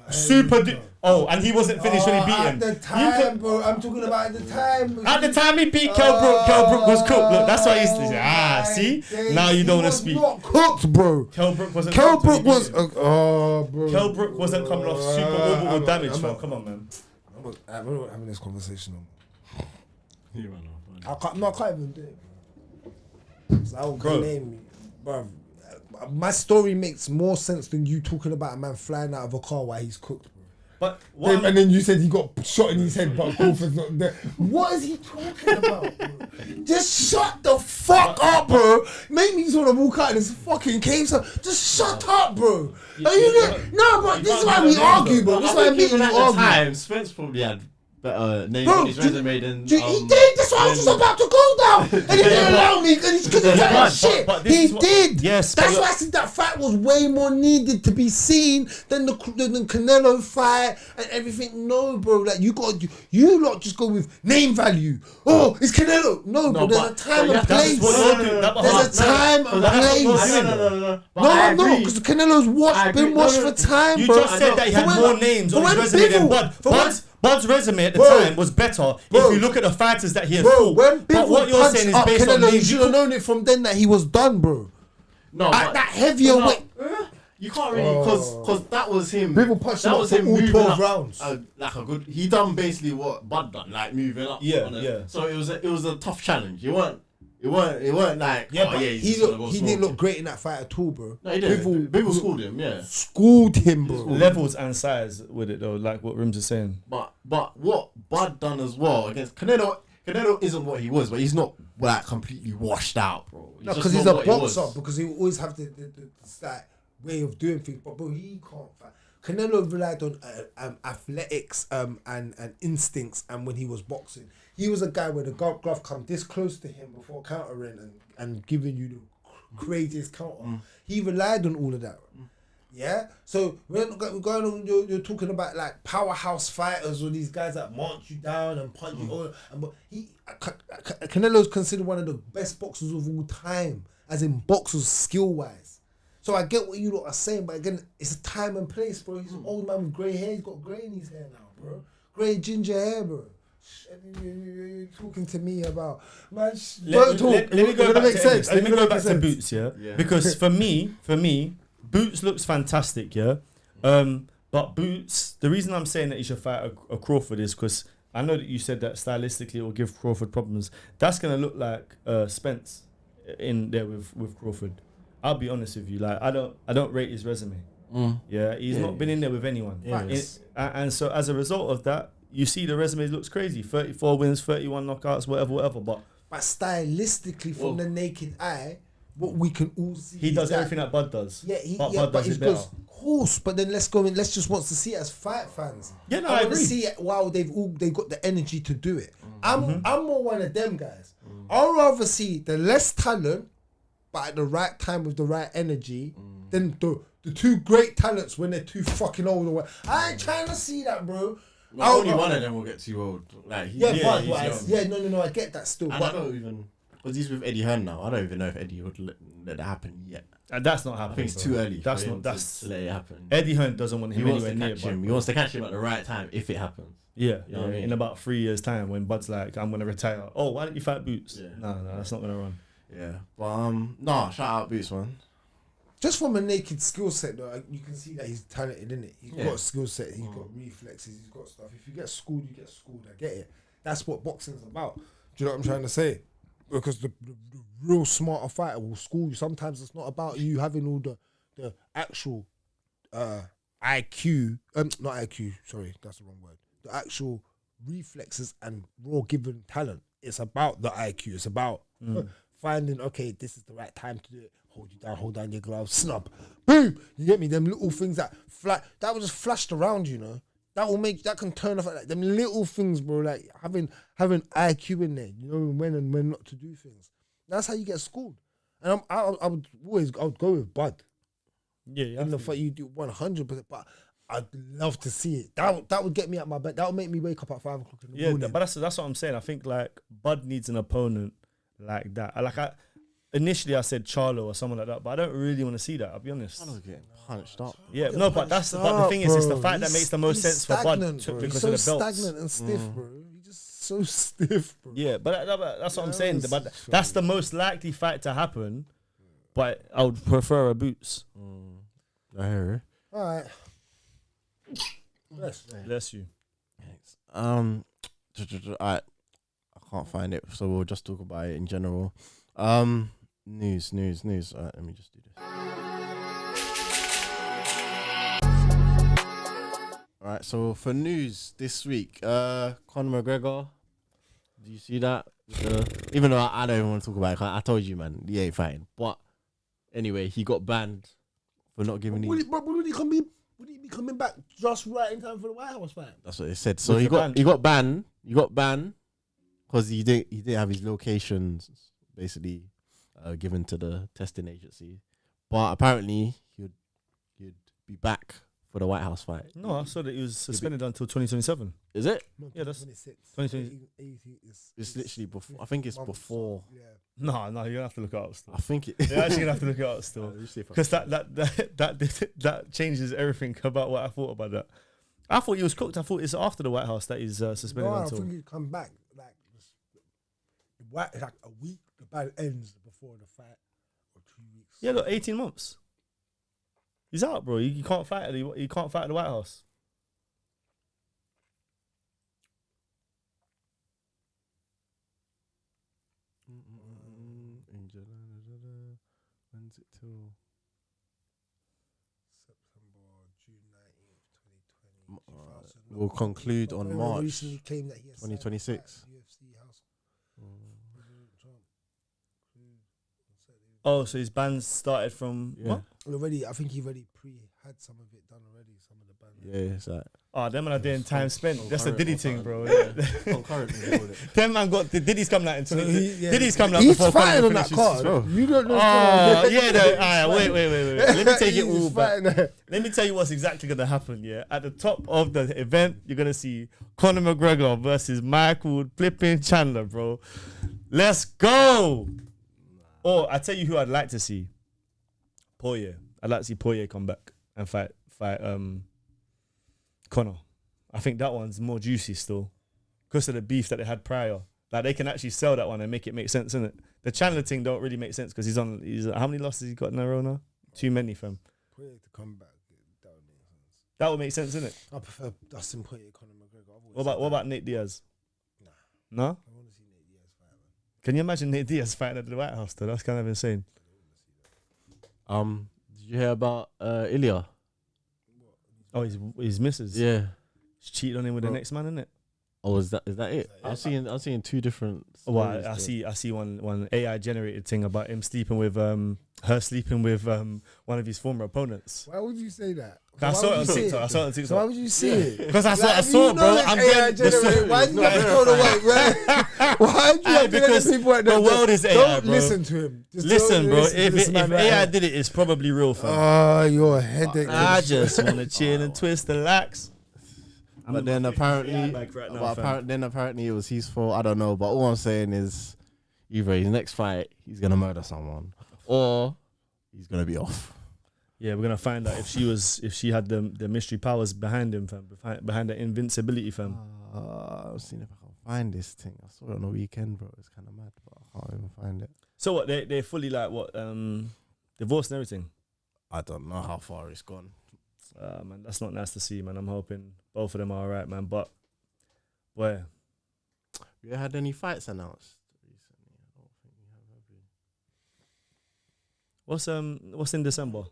Super... and he wasn't finished when he beat him. At the You time, could- bro. I'm talking about at the time. At the time he beat Kell Brook was cooked. Look, that's why he used to say, see? Now you don't want to speak. Not cooked, bro. Kell Brook wasn't Kell cooked when Brook he was... beat him. bro. Kell Brook wasn't coming off super orbital I'm damage, not- man. Come on, man. I'm not having this conversation no more. You ran off, I can't even do it, bro. So I will Bro. name me, bro. My story makes more sense than you talking about a man flying out of a car while he's cooked, bro. But what I'm- And then you said he got shot in his head, but Crawford's not there. What is he talking about, bro? Just shut the fuck up, bro. Make me just want to walk out of this fucking cave. So just shut up, bro. Are you no, but this is why we argue, bro. This is why me and you at the argue. time, Spence probably had better names Bro, on his resume than... He did. That's why I was just about to go down, and he didn't allow me because he's But- shit. but this He is what- did. Yes, but that's you're- why I said that fight was way more needed to be seen than the Canelo fight and everything. No, bro, like you lot just go with name value. Oh, it's Canelo. No, bro, there's a time and place. There's a time and place. No. No, I'm not, because Canelo's I agree. been washed No, for time, You bro. just said that he had But more when- names but on his when resume than Bivol- Bud. but when- Bud's resume at the Bro. time was better Bro. if you look at the fighters that he had Bro, fought. when But what you're saying is based on Canelo, you names. should have known it from then that he was done, bro. No, At but that heavier no, weight. You can't really because that was him. People punched him that up was for him all moving 12 up, rounds. like a good. He done basically what Bud done, like moving up. Yeah, on it. yeah. So it was a tough challenge. It weren't like He didn't look great in that fight at all, bro. No, he didn't. People schooled him, yeah. Schooled him, bro. Levels and size with it though, like what Rims is saying. But what Bud done as well against Canelo isn't what he was, but he's not like completely washed out, bro. No, just because he's not a what he was. boxer. Because he always have the like, way of doing things. But bro, he can't fight. Canelo relied on athletics and instincts, and when he was boxing, he was a guy where the glove come this close to him before countering and giving you the craziest counter. He relied on all of that. Yeah, so we're going on. You're talking about like powerhouse fighters or these guys that march you down and punch you all. But Canelo's considered one of the best boxers of all time, as in boxers skill wise. So I get what you lot are saying, but again, it's a time and place, bro. He's an old man with grey hair. He's got grey in his hair now, bro. Grey ginger hair, bro. You're talking to me about man. Let me go back to Ennis. Let me go back to sense. Boots, yeah? Because for me, Boots looks fantastic, yeah. But Boots, the reason I'm saying that he should fight a Crawford is because I know that you said that stylistically it will give Crawford problems. That's gonna look like Spence in there with Crawford. I'll be honest with you, like I don't rate his resume. Yeah, he's not been in there with anyone. And so as a result of that, you see the resume looks crazy. 34 wins, 31 knockouts, whatever. But stylistically, from the naked eye, what we can all see, he does everything that Bud does. Yeah, Bud does it better. Of course, but then let's go in. Let's just want to see it as fight fans. Yeah, no, I I want to agree. see it while they've got the energy to do it. I'm more one of them guys. I'd rather see the less talent, but at the right time with the right energy, than the two great talents when they're too fucking old. I ain't trying to see that, bro. Well, only one of them will get too old. Like Bud, he's young. no, I get that still. And But I don't even because he's with Eddie Hearn now. I don't even know if Eddie would let that happen yet. And that's not I happening. think it's too early. That's for not. him That's to let it happen. Eddie Hearn doesn't want He him wants anywhere to near catch him. Bud. He wants to catch him at the right time if it happens. Yeah, You know what I mean? in about 3 years' time when Bud's like, I'm gonna retire. Oh, why don't you fight Boots? Yeah. No, that's not gonna run. Yeah, but no, shout out Boots, man. just from a naked skill set, though, you can see that he's talented, in it. He's Yeah. got a skill set. He's got reflexes. He's got stuff. If you get schooled, you get schooled. I get it. That's what boxing's about. Do you know what I'm trying to say? Because the real smarter fighter will school you. Sometimes it's not about you having all the actual IQ. Not IQ. Sorry, that's the wrong word. The actual reflexes and raw given talent. It's about the IQ. It's about finding, okay, this is the right time to do it. Hold down your gloves, snub, boom. You get me? Them little things that that was just flashed around, you know. That can turn off like them little things, bro. Like having IQ in there, you know, when and when not to do things. That's how you get schooled. And I would go with Bud. Yeah, In the fight, you do 100%, but I'd love to see it. That would get me out my bed. That would make me wake up at 5 o'clock in the morning. but that's what I'm saying. I think like Bud needs an opponent like that. Initially I said Charlo or someone like that, but I don't really want to see that. I'll be honest. I was getting punched up. Yeah, no, but the thing is, it's the fight that makes the most sense for Bud Bro. because He's so of the belts. stagnant and stiff, bro. He's just so stiff, bro. Yeah, but that's what I'm saying. But that's the most likely fight to happen. But I would prefer a Boots. I hear it. All right. Bless you. Thanks. I can't find it, so we'll just talk about it in general. News. All right, let me just do this. All right, so for news this week, Conor McGregor. Do you see that? Even though I don't even want to talk about it, I told you, man, he ain't fighting. But anyway, he got banned for not giving. Would he be coming back just right in time for the White House fight? That's what they said. So he got banned. He got banned because he didn't have his locations basically given to the testing agency. But apparently he'd be back for the White House fight. No, I saw that he was suspended until 2027. Is it? Yeah, that's 2020. It's literally before. I think it's before. Yeah. No, you're gonna have to look it up still. I think it. You're actually gonna have to look it up still, because that changes everything about what I thought about that. I thought he was cooked. I thought it's after the White House that he's suspended No, I until. think he'd come back like a week. The battle ends before the fight, or 2 weeks. Yeah, look, 18 months. He's out, bro. He can't fight. He can't fight at the White House. When's it till? September, June 19th, 2020. We'll conclude on March Recently claimed that he has 2026. UFC house. President Trump. Oh, so his ban started from what? Already, I think he already had some of it done already. Some of the band. Yeah, it's like Oh, them man are doing time spent. That's a concurrent, Diddy thing, bro. concurrently. Them man got the Diddy's coming out in 20. Diddy's coming out He's before fighting on Conor that finishes. card. You don't know. Oh, yeah. Alright, wait. Let me take it all He's back. fighting. Let me tell you what's exactly going to happen, yeah? At the top of the event, you're going to see Conor McGregor versus Michael flipping Chandler, bro. Let's go! Or I tell you who I'd like to see. Poirier. I'd like to see Poirier come back and fight Conor. I think that one's more juicy still because of the beef that they had prior. Like they can actually sell that one and make it make sense, innit? The Chandler thing don't really make sense because he's how many losses he got in a row now? Too many, fam. Poirier to come back. That would make sense. That would make sense, innit? I prefer Dustin Poirier, Conor McGregor. What about Nate Diaz? Nah. No? I want to see Nate Diaz fight, man. Can you imagine Nate Diaz fighting at the White House though? That's kind of insane. Did you hear about Ilya? Oh, his missus. Yeah. She's cheated on him with the next man, innit? Oh, is that it? I was seeing two different. Well, stories I see one AI generated thing about him sleeping with her sleeping with one of his former opponents. Why would you say that? I saw it on Why would you say TikTok. I saw it on So why TikTok. would you see it? Because I Like, saw you it, know bro. it's I'm AI getting generated. Why do you have to throw the weight, man? Why do you have to let because the people at the world is AI, Don't bro. listen to him. Just Listen, don't bro. listen to If this man right AI here. did it, it's probably real, fam. Oh, you're a headache. I just want to chill and twist and relax. But then apparently, fam. apparently it was his fault. I don't know. But all I'm saying is, either his next fight he's gonna murder someone, or he's gonna be off. Yeah, we're gonna find out if she had the mystery powers behind him, fam, behind the invincibility, fam. I'm seeing if I can find this thing. I saw it on the weekend, bro. It's kind of mad, but I can't even find it. So what? They're fully like what? Divorced and everything. I don't know how far it's gone. Man, that's not nice to see, man. I'm hoping both of them are alright, man. But boy, You had any fights announced recently? I don't think we have, have we? what's in December?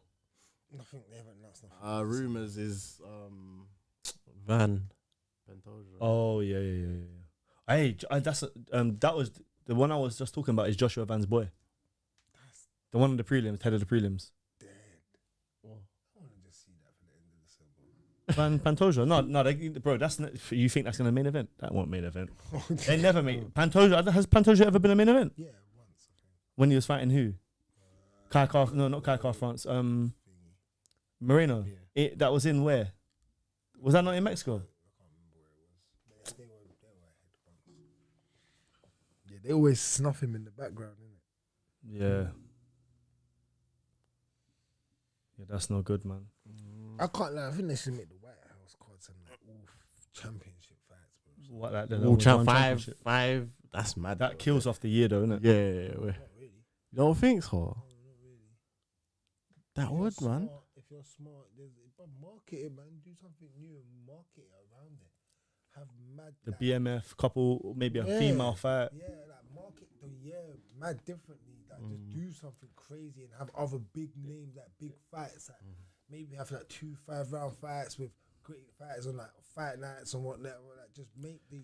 Nothing. They haven't announced nothing. Rumors is Van Pantoja. Oh yeah. Hey, that was the one I was just talking about. Is Joshua Van's boy? The one on the prelims, head of the prelims. I want to just see that for the end of December. Van Pantoja. No, bro. That's not, you think that's gonna main event? That won't main event. They never made Pantoja. Has Pantoja ever been a main event? Yeah, once. When he was fighting who? Not Kai France. Moreno. Yeah. That was in where? Was that not in Mexico? I can't remember where it was. But yeah, they were head once. Yeah, they always snuff him in the background, innit? Yeah. Yeah, that's no good, man. I can't lie. I think they should make the White House cards and like all championship fights, bro. What like the All number one five. championship? That's mad. That bro. kills off the year, though, isn't it? Yeah. Not really. You don't think so? No, not really. That If you're would, man. smart- If you're smart, market it, man. Do something new and market it around it. Have mad The like, BMF couple, maybe a Yeah. female fight. Yeah, like market the mad differently. Like just do something crazy and have other big names, like big fights. Like maybe have like 2 5-round fights with great fighters on like fight nights and whatnot. Like just make the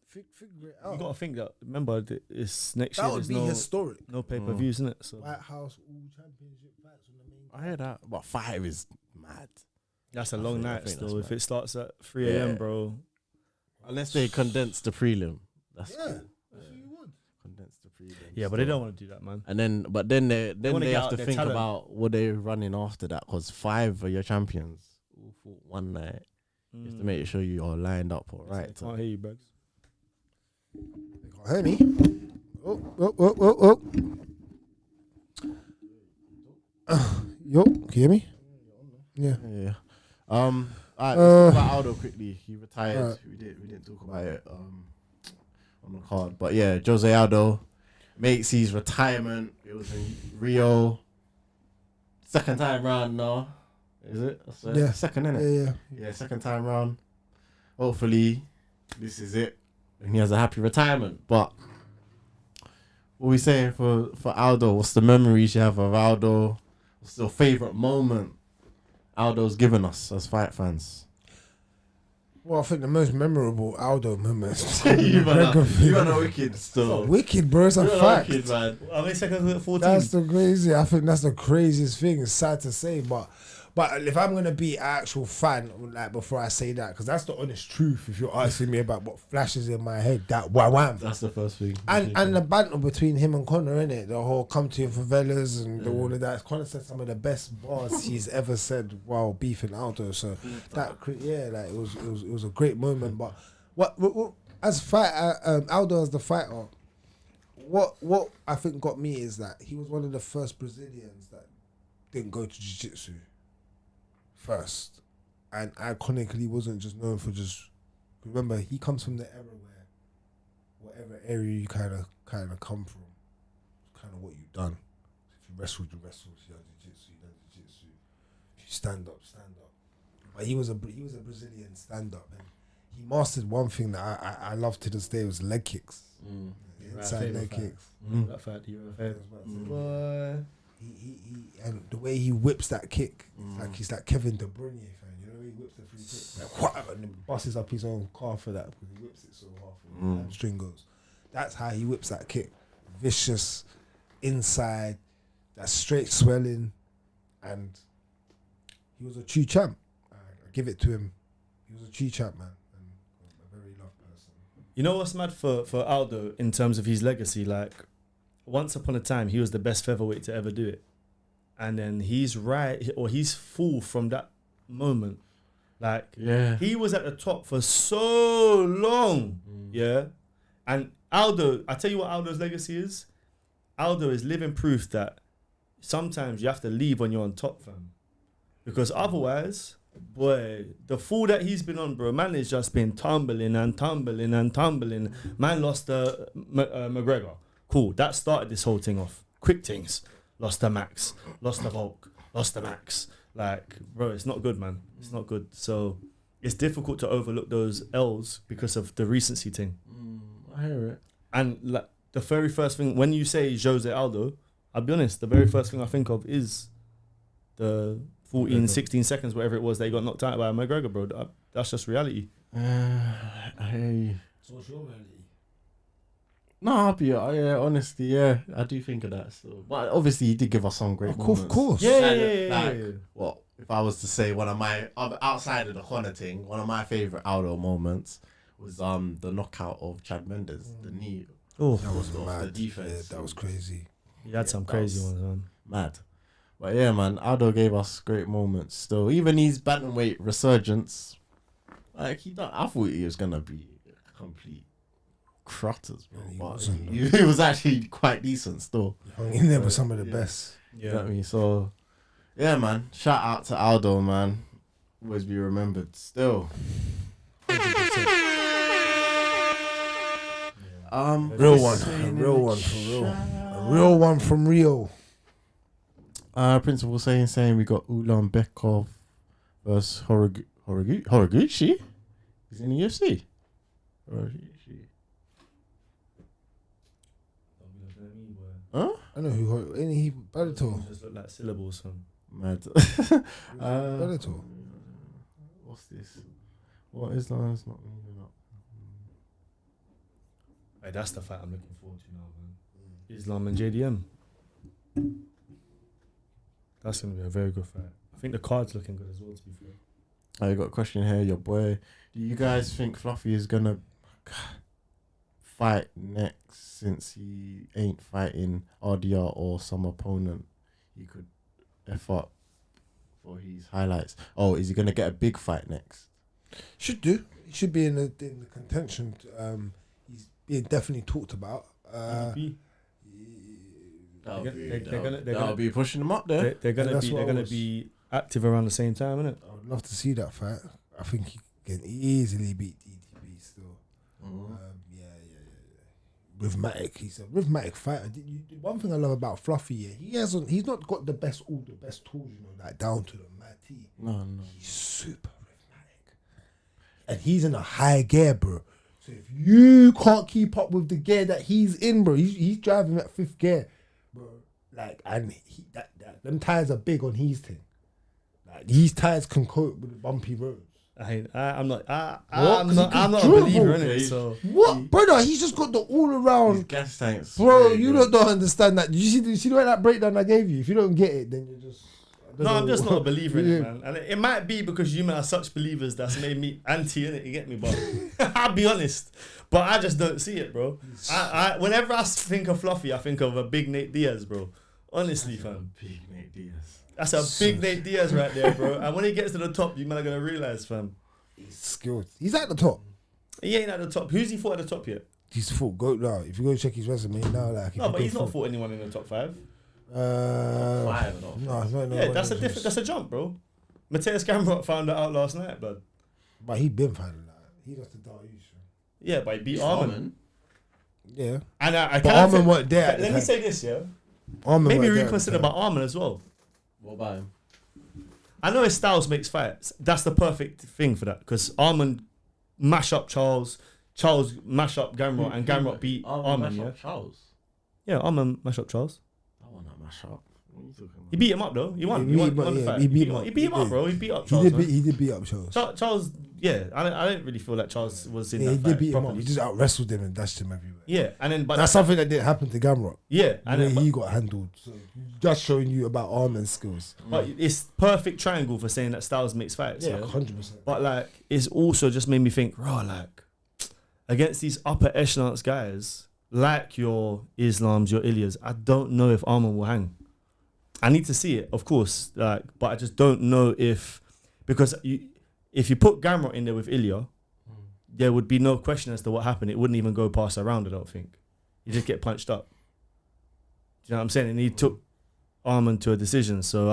figure it out. You gotta think that. Remember, it's next That year. would There's be no historic. pay-per-views, isn't it? So White House all championship fights on the main. I heard that. But 5 is mad. that's a I long think- I night think still. that's If mad. it starts at 3 a.m., Yeah. bro. Unless they condense the prelim. That's Yeah, cool. that's what you would. Condense the prelim. Yeah, but they don't want to do that, man. And then, but then they wanna get have out to their think talent. about what they're running after that. Because 5 are your champions. All fought one night. You have to make sure you are lined up all right. Can't hear you, bro. They can't hear me. Oh. Yo, can you hear me? Yeah. Yeah. Alright, let's talk about Aldo quickly. He retired. Alright. We didn't talk about it on the card. But yeah, Jose Aldo makes his retirement. It was in Rio. Second time round now. Is it? Yeah. Second, innit? Yeah. Yeah, second time round. Hopefully, this is it. And he has a happy retirement. But what are we saying for Aldo? What's the memories you have of Aldo? What's your favourite moment Aldo's given us as fight fans? Well, I think the most memorable Aldo moments. you are not wicked still. Wicked, bro. It's a fact. Wicked, man. How many seconds was it? 14? That's the crazy. I think that's the craziest thing. It's sad to say, but if I'm gonna be an actual fan, like before I say that, because that's the honest truth. If you're asking me about what flashes in my head, that wham. That's the first thing. And the banter between him and Conor, innit? The whole come to your favelas and all of that. Conor said some of the best bars he's ever said while beefing Aldo. So it was a great moment. But what as fight Aldo as the fighter, what I think got me is that he was one of the first Brazilians that didn't go to jiu-jitsu first, and iconically wasn't just known for just. Remember, he comes from the era where whatever area you kind of come from, kind of what you've done. If you wrestled, you wrestled. If you done jiu-jitsu, you done jiu-jitsu. If you stand up. But he was a Brazilian stand-up, and he mastered one thing that I love to this day was leg kicks. Inside leg kicks. That fact, you were He and the way he whips that kick, like he's like Kevin De Bruyne fan. You know, he whips the free kick, like, whap, and then busts up his own car for that because he whips it so hard. The hamstring goes. That's how he whips that kick. Vicious, inside, that straight swelling, and he was a true champ. I give it to him. He was a true champ, man, and a very loved person. You know what's mad for Aldo in terms of his legacy? Like, once upon a time, he was the best featherweight to ever do it. And then he's full from that moment. Like, he was at the top for so long. Yeah. And Aldo, I tell you what Aldo's legacy is. Aldo is living proof that sometimes you have to leave when you're on top, fam. Because otherwise, boy, the fall that he's been on, bro, man has just been tumbling and tumbling and tumbling. Man lost to McGregor. Cool, that started this whole thing off. Quick things. Lost the Max. Lost the Volk. Lost the Max. Like, bro, it's not good, man. It's not good. So it's difficult to overlook those L's because of the recency thing. I hear it. And like the very first thing, when you say Jose Aldo, I'll be honest, the very first thing I think of is the 14, 16 seconds, whatever it was, they got knocked out by McGregor, bro. That's just reality. I hear you. So what's your reality? No, I'll be honestly, yeah, I do think of that. So, but obviously, he did give us some great moments. Of course. Yeah. What if I was to say one of my outside of the Conor thing, one of my favorite Aldo moments was the knockout of Chad Mendes, the knee. Oh, that was the mad. defense. Yeah, that was crazy. He had some crazy ones, man. Mad. But yeah, man, Aldo gave us great moments. Still, even his bantamweight resurgence, like I thought he was gonna be complete crutters, bro. He was actually quite decent still. Hung in there with some of the best. Yeah. You know what I mean? So, yeah, man. Shout out to Aldo, man. Always be remembered still. 100%. Real one from real. A real one from Rio. Principal saying we got Ulanbekov versus Horiguchi. He's in the UFC. Huh? I know who. He Bellator. Just look like syllables from. Mad. Bellator. What's this? What is that? It's not moving up. Hey, that's the fight I'm looking forward to now, man. Islam and JDM. That's gonna be a very good fight. I think the card's looking good as well, to be fair. I got a question here, your boy. Do you guys think Fluffy is gonna fight next, since he ain't fighting RDR or some opponent he could F up for his highlights? Oh, is he gonna get a big fight next? Should do. He should be in the contention. He's being definitely talked about. They'll be pushing him up there. They're gonna be active around the same time, innit? I would love to see that fight. I think he can easily beat DTB still. Yeah. Rhythmatic. He's a rhythmatic fighter. One thing I love about Fluffy, he's not got all the best tools, like down to the mad T. No. He's super rhythmatic. And he's in a high gear, bro. So if you can't keep up with the gear that he's in, bro, he's driving at 5th gear, bro. Like, and them tires are big on his thing. Like, these tires can cope with the bumpy roads. I'm not a believer in it. So What, brother? He's just got the all around gas tanks, bro. You don't understand that. You see that breakdown I gave you. If you don't get it, then you're just. I'm just not a believer in it, man. And it might be because you men are such believers that's made me anti in it. You get me, but I'll be honest. But I just don't see it, bro. I whenever I think of Fluffy, I think of a big Nate Diaz, bro. Honestly, fam. Big Nate Diaz. That's a big Nate Diaz right there, bro. And when he gets to the top, you men are gonna realize, fam. He's skilled. He's at the top. He ain't at the top. Who's he fought at the top yet? He's fought. Go now. If you go check his resume now, like. No, but he's not fought anyone in the top 5. No. Yeah, that's a jump, bro. Mateus Gamrot found that out last night, bud. But he been finding that. He lost to Darius. Yeah, but he beat Arman. Yeah. And I but Arman weren't there. Let me say this, yeah. Arman maybe reconsider about Arman as well. What about him? I know his styles makes fights. That's the perfect thing for that because Arman mash up Charles mash up Gamrot, and Gamrot beat Arman. Yeah, Charles. Yeah, Arman mash up Charles. I want to mash up. What are you talking about? He beat him up though. He won. He won the fight. He beat him up, bro. He beat up Charles. He did beat up Charles. Charles, yeah. I don't really feel like Charles was in that he fight did beat him properly. up. He just out wrestled him and dashed him everywhere. Yeah, and then but that's something that didn't happen to Gamrot. Yeah, and then he got handled. So just showing you about Arman's skills. But it's perfect triangle for saying that styles makes fights. Yeah, 100%. But like, it's also just made me think, like against these upper echelon guys, like your Islams, your Ilias, I don't know if Arman will hang. I need to see it, of course, like, but I just don't know if you put Gamrot in there with Ilya, there would be no question as to what happened. It wouldn't even go past a round, I don't think. You just get punched up. Do you know what I'm saying? And he took Arman to a decision. So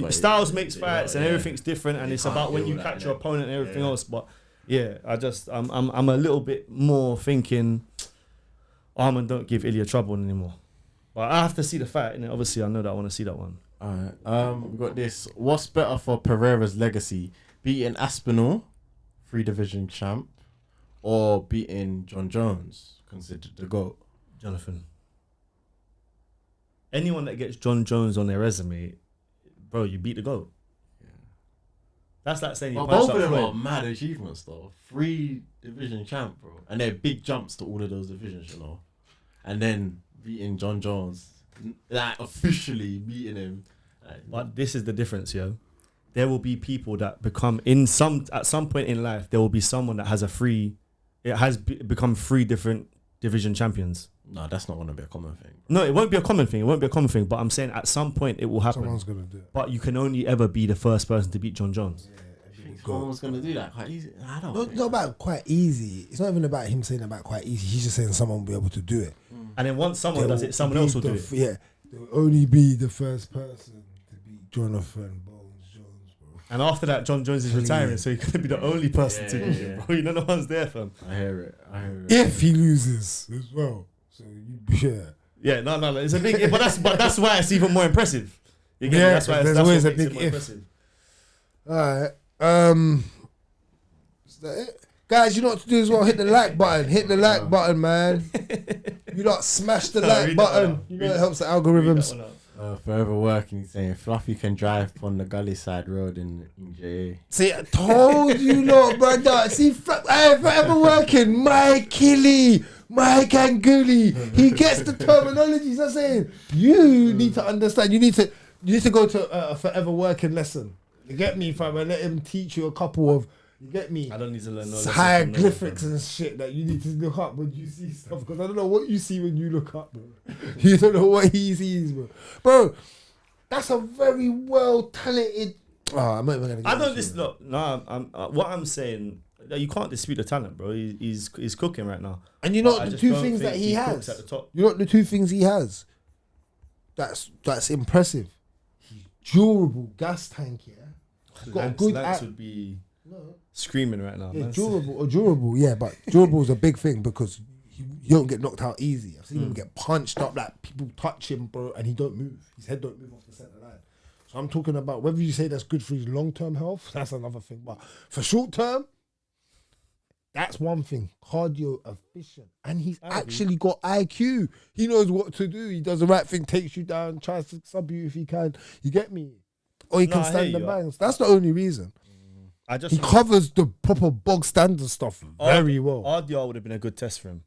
styles makes fights and everything's different, and it's about when you catch your opponent and everything else. But yeah, I'm a little bit more thinking Arman don't give Ilya trouble anymore. But I have to see the fight, and obviously I know that I want to see that one. Alright, we got this. What's better for Pereira's legacy? Beating Aspinall, 3 division champ, or beating John Jones, considered the GOAT? Jonathan. Anyone that gets John Jones on their resume, bro, you beat the GOAT. Yeah. That's like saying you punched both up of them Floyd. are mad achievements though. 3 division champ, bro. And they're big jumps to all of those divisions, you know. And then beating John Jones, like officially beating him. But this is the difference, yo. There will be people that become at some point in life, there will be someone that has become 3 different division champions. No, that's not going to be a common thing. No, it won't be a common thing. But I'm saying at some point it will happen. Someone's going to do it. But you can only ever be the first person to beat John Jones. Someone's going to do that quite easy. I don't know. It's not about quite easy. It's not even about him saying about quite easy. He's just saying someone will be able to do it. And then once someone does it, someone else will do it. Yeah, they'll only be the first person to beat Jonathan Bones Jones, bro. And after that, John Jones is retiring, so he's going to be the only person to beat him, bro. You know, no one's there, fam. I hear it. If he loses as well. So, Yeah, no. It's a big if, but that's why it's even more impressive. You get yeah, me? That's why there's that's always what a makes big it more if. impressive. Alright. Is that it? Guys, you know what to do as well. Hit the like button. Hit the like button, man. You lot smash the like button. You know it helps the algorithms. Forever working, saying Fluffy can drive on the gully side road in JA. See, I told you lot, brother. See, forever working. My Killy, my Kanguli. He gets the terminologies. I'm saying you need to understand. You need to go to a forever working lesson. You get me, fam? And let him teach you a couple of. You get me? I don't need to learn no hieroglyphics and shit that you need to look up when you see stuff, because I don't know what you see when you look up, bro. You don't know what he sees, bro. Bro, that's a very well talented. I'm not even gonna. I don't just look. No, what I'm saying, you can't dispute the talent, bro. He's cooking right now. And you know the 2 things that he has. At the top. You know the 2 things he has. That's impressive. He's durable gas tank, yeah. got a good Lance would be screaming right now. Yeah, durable, yeah, but durable is a big thing because you don't get knocked out easy. I've seen him get punched up, like people touch him, bro, and he don't move. His head don't move off the centre line. So I'm talking about whether you say that's good for his long-term health, that's another thing. But for short-term, that's one thing. Cardio efficient. And he's actually got IQ. He knows what to do. He does the right thing, takes you down, tries to sub you if he can. You get me? Or he can stand the bangs. That's the only reason. He covers the proper bog standard stuff very well. RDR would have been a good test for him,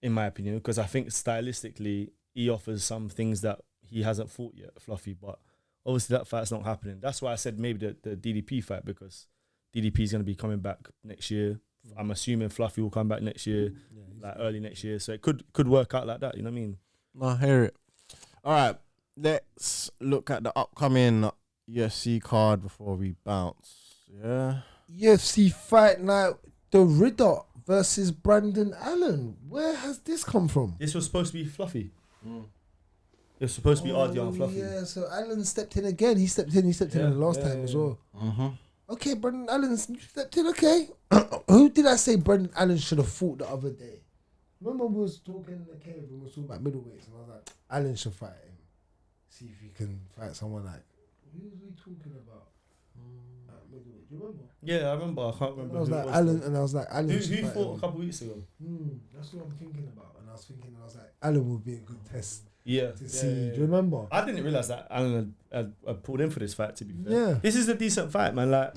in my opinion, because I think stylistically he offers some things that he hasn't fought yet, Fluffy, but obviously that fight's not happening. That's why I said maybe the DDP fight, because DDP is going to be coming back next year. I'm assuming Fluffy will come back next year, like early next year. So it could work out like that, you know what I mean? I hear it. All right, let's look at the upcoming UFC card before we bounce. Yeah. UFC Fight Night, the Ridder versus Brandon Allen. Where has this come from? This was supposed to be Fluffy. It was supposed to be RDR and Fluffy. Yeah, so Allen stepped in again. He stepped in the last time as well. Okay, Brandon Allen stepped in, okay. Who did I say Brandon Allen should have fought the other day? Remember we was talking in the cave, we were talking about middleweights, and I was like, Allen should fight him. See if he can fight someone like, who was we talking about? Middleweight, do you remember? Yeah, I remember. I can't remember. I was like, Allen, and I was like, Allen Who should fight fought him. a couple of weeks ago? That's what I'm thinking about. And I was like, Allen would be a good test Yeah. to see. Do you remember? I didn't realise that Allen had pulled in for this fight, to be fair. Yeah. This is a decent fight, man. Like,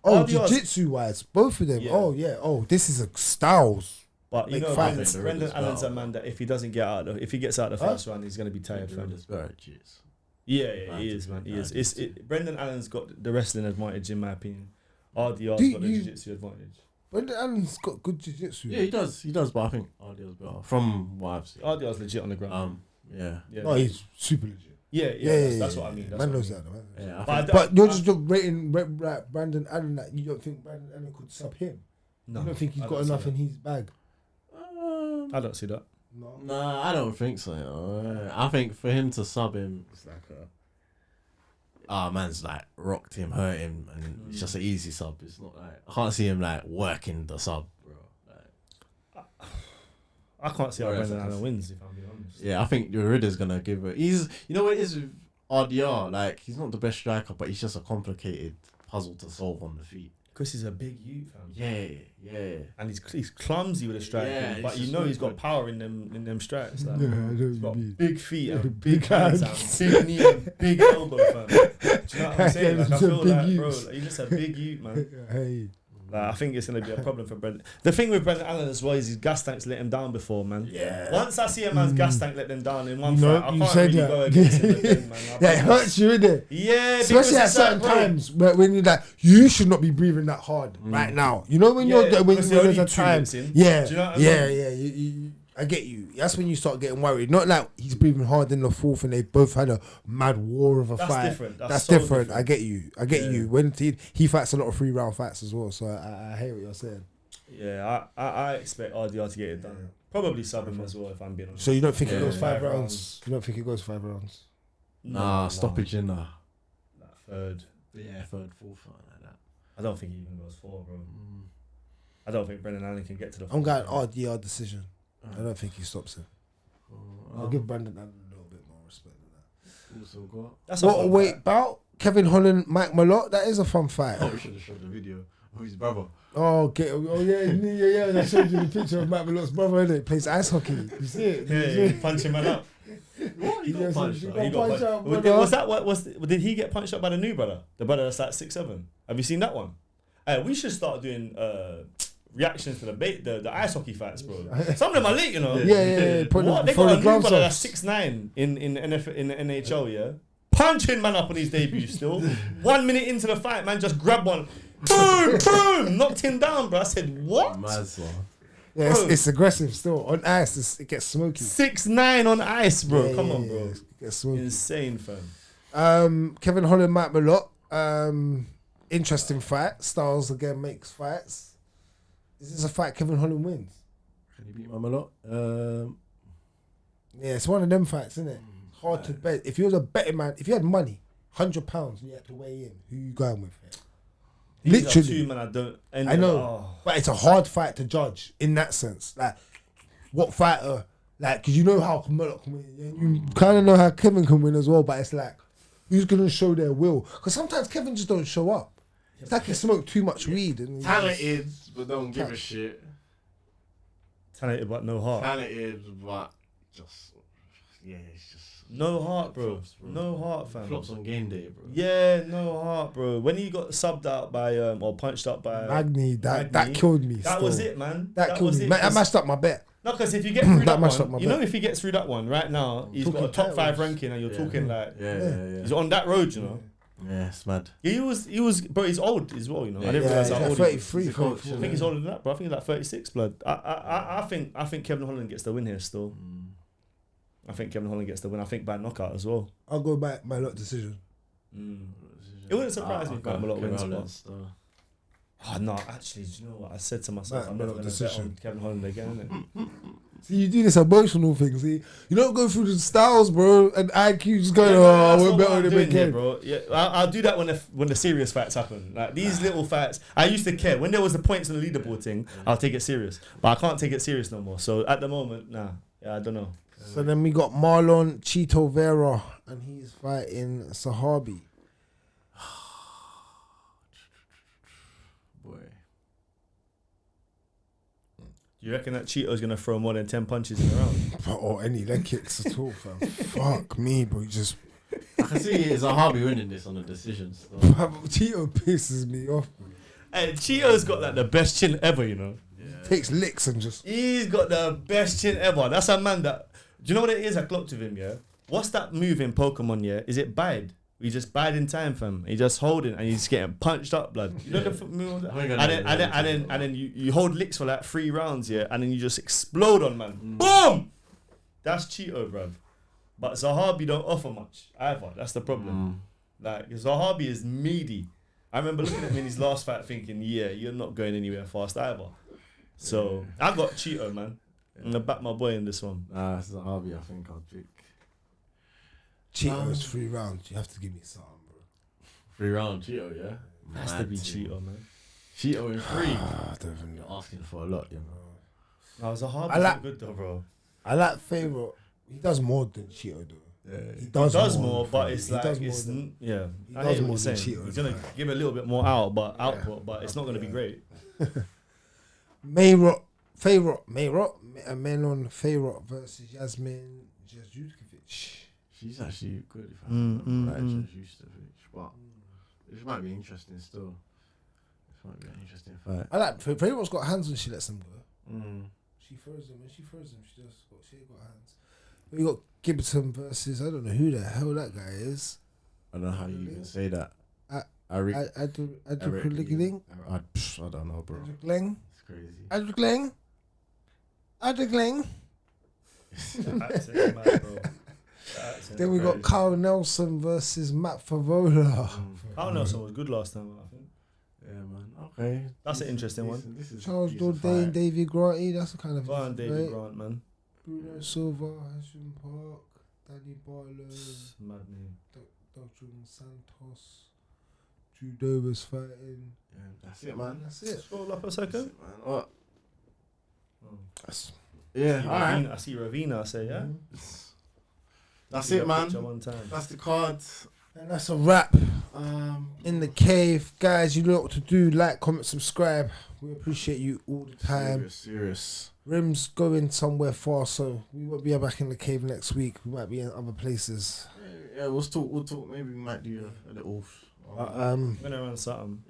Oh, RDR's jiu-jitsu wise, both of them. Yeah. Oh, yeah. Oh, this is a styles. but you Big know, fight. Brendan Allen's a man that if he doesn't get out, if he gets out the first round, he's gonna be tired, fam. Yeah, he is, man. He is. Brendan Allen's got the wrestling advantage, in my opinion. RDR's got the jiu-jitsu advantage. Brendan Allen's got good jiu-jitsu. Yeah, he does, but I think RDR's better from what I've seen. RDR's legit on the ground. Yeah. No, he's super legit. Yeah, that's what I mean. Man knows that, man. Yeah, But you're just rating Brandon Allen that you don't think Brandon Allen could sub him. No, You don't think he's got enough in his bag. I don't see that. No. Nah, I don't think so. I think for him to sub him, it's like man's like rocked him, hurt him, and it's just an easy sub. It's not like I can't see him like working the sub, bro. Like, I can't see how Brendan Allen wins, if I'm being honest. yeah, I think the Ridder's gonna give it. You know what it is with RDR? Like he's not the best striker, but he's just a complicated puzzle to solve on the feet. Because he's a big youth, fam. Yeah. And he's clumsy with a strike, but you know he's got power in them strikes. Like, Yeah, I know he's got what you mean. big feet and Big big hands hands. and big knee and big elbow, fam. Do you know what I'm saying? Like, I He's a feel big like, bro, youth. like, he's just a big youth, man. Hey. Like, I think it's going to be a problem for Brendan. The thing with Brendan Allen as well is his gas tanks let him down before, man. Yeah. Once I see a man's gas tank let them down in one No, fight, I you can't said really that. go against him again, man. Yeah, it hurts you, innit? Yeah, Especially because at it's certain like, bro, times when you're like, you should not be breathing that hard right now. You know when Yeah, you're when because there's you're a only 2 time. minutes in. Yeah, Do you know what I mean? yeah. I get you. That's when you start getting worried. Not like he's breathing hard in the fourth and they both had a mad war of a That's fight. different. That's so different. I get you. When he fights a lot of 3-round fights as well. So I hear what you're saying. Yeah, I expect RDR to get it done. Probably sub him as well, if I'm being honest. So you don't think it Yeah. goes 5 5 rounds? rounds. You don't think it goes 5 rounds? Nah, stoppage in there. Like third. Yeah, third, fourth, something like that. I don't think he even goes 4, bro. I don't think Brendan Allen can get to the I'm going 4th. RDR decision. I don't think he stops him. I'll give Brandon Allen a little bit more respect than that. Also got. That's a What a fun weight fight. bout? Kevin Holland, Mike Malott. That is a fun fight. Oh, we should have showed the video of his brother. Oh, okay. Oh, yeah. I showed you the picture of Mike Malott's brother, innit? Plays ice hockey. You see it? Yeah, punching man up. What? He got Yes, punched. he though. got He got punched punched. out, Was brother. that what did he get punched up by the new brother? The brother that's like 6'7". Have you seen that one? We should start doing reactions to the ice hockey fights, bro. Some of them are lit, you know. Yeah. Put What? They throw got a the new gloves brother off. that's 6'9" in the NHL, yeah. Punching man up on his debut still. 1 minute into the fight, man just grabbed one. Boom! Knocked him down, bro. I said, what? Mad, son. Yeah, Bro. it's aggressive still. On ice, it gets smoky. 6'9" on ice, bro. Yeah, Come on, yeah, bro. It gets smoky. Insane, fam. Kevin Holland, Mike Malott. Interesting fight. Styles again makes fights. Is this a fight Kevin Holland wins? Can he beat him a lot? Yeah, it's one of them fights, isn't it? Hard to bet. If you was a betting man, if you had money, £100, you had to weigh in. Who you going with? These are Literally. two, man, I don't. I know, but it's a hard fight to judge in that sense. Like, what fighter? Like, because you know how Gamrot can win. You kind of know how Kevin can win as well, but it's like, who's gonna show their will? Because sometimes Kevin just don't show up. It's like he smoked too much weed and Talented, but don't give a shit. Talented, but no heart. Talented, but just it's just No heart, bro. Flops, bro. No heart, fam. flops on game day, bro. Yeah, no heart, bro. When he got subbed out by or punched up by Magni. That Magny, killed me. that still. was it, man. That killed was me. it. That mashed up my bet. No, because if you get through that mashed up my one, you know, bet. if he gets through that one right now, he's got a Talking top 5 titles. ranking, and you're talking like Yeah. he's on that road, you know. Yeah, it's mad. He was, bro. He's old as well, you know. I didn't Yeah, realize he's how like old he was. 33, He's a coach, 34. I think he's older than that, bro. I think he's like 36, blood. I think Kevin Holland gets the win here still. I think Kevin Holland gets the win. I think by knockout as well. I'll go back my lot decision. It wouldn't surprise me if I got a lot of wins. But... Oh no, actually, do you know what? I said to myself, Right, I'm never no going to bet decision. on Kevin Holland again, innit? See, you do this emotional thing. See, you don't go through the styles, bro, and IQ just going, I that's won't not bet what on I'm him doing here, again. bro. Yeah, I'll do that when the serious fights happen. Like these little fights, I used to care. When there was the points on the leaderboard thing, I'll take it serious. But I can't take it serious no more. So at the moment, nah. Yeah, I don't know. So then we got Marlon Chito Vera, and he's fighting Sahabi. Boy. You reckon that Cheeto's gonna throw more than 10 punches in a round? Or any leg kicks at all, fam. Fuck me, bro. Just I can see it's a Harvey winning this on the decisions. So. Cheeto pisses me off, bro. Hey, Cheeto's got like the best chin ever, you know. Takes licks and just. He's got the best chin ever. That's a man that. Do you know what it is? I clocked with him, yeah. What's that move in Pokemon? Yeah, is it bide? We just bide in time, fam. He just holding and he's getting punched up, blood. You know the move? And then you hold licks for like 3 rounds, yeah, and then you just explode on man. Boom. That's Cheeto, bruv. But Zahabi don't offer much either. That's the problem. Like Zahabi is meaty. I remember looking at him in his last fight, thinking, yeah, you're not going anywhere fast either. So I got Cheeto, man. I'm gonna back my boy in this one. This is a Harvey. I think I'll pick. Cheeto's 3 rounds. You have to give me something, bro. 3 round Cheeto, yeah. Has to be Cheeto, man. Cheeto in 3. I don't even know. You're asking for a lot, you know. No, Zahabi's I like- good though, bro. I like Favourite. He does more than Cheeto, though. Yeah. He He does more, than but Favourite. it's He like does more it's than- yeah. he I does hear what more you're than saying. Cheeto, He's gonna man. give a little bit more output, but it's not gonna be great. Mayrock, Melon Favourite versus Yasmin Jazutkovic. She's actually good if I remember right. She's used to it. But this might be interesting still. This might be an interesting fight. I like Favourite's got hands when she lets them go. She throws them. When she throws them, she ain't got hands. We got Gibson versus I don't know who the hell that guy is. I don't know how you even say that. I don't know, bro. Gleng. It's crazy. Adrigleng. Accent's mad, bro. Then we got Carl Nelson versus Matt Favola. Carl Nelson was good last time, I think. Yeah, man. Okay. That's an interesting one. This is Charles decent Jourdain, fight. Davy Granty. That's the kind of Go on, David right? Grant, man. Bruno Silva, Hashim Park, Danny Barlow, Mad name. Dr. Santos, Judo was fighting. Yeah, that's it, man. That's it. Scroll up a That's second. it, man. What? That's Yeah, all right. I see Ravina. I say, yeah. That's See it, that man. picture one time. That's the card. And that's a wrap. In the cave. Guys, you know what to do. Like, comment, subscribe. We appreciate you all the time. Serious. Rim's going somewhere far, so we won't be back in the cave next week. We might be in other places. Yeah, we'll talk. Maybe we might do a little. I'm gonna run something.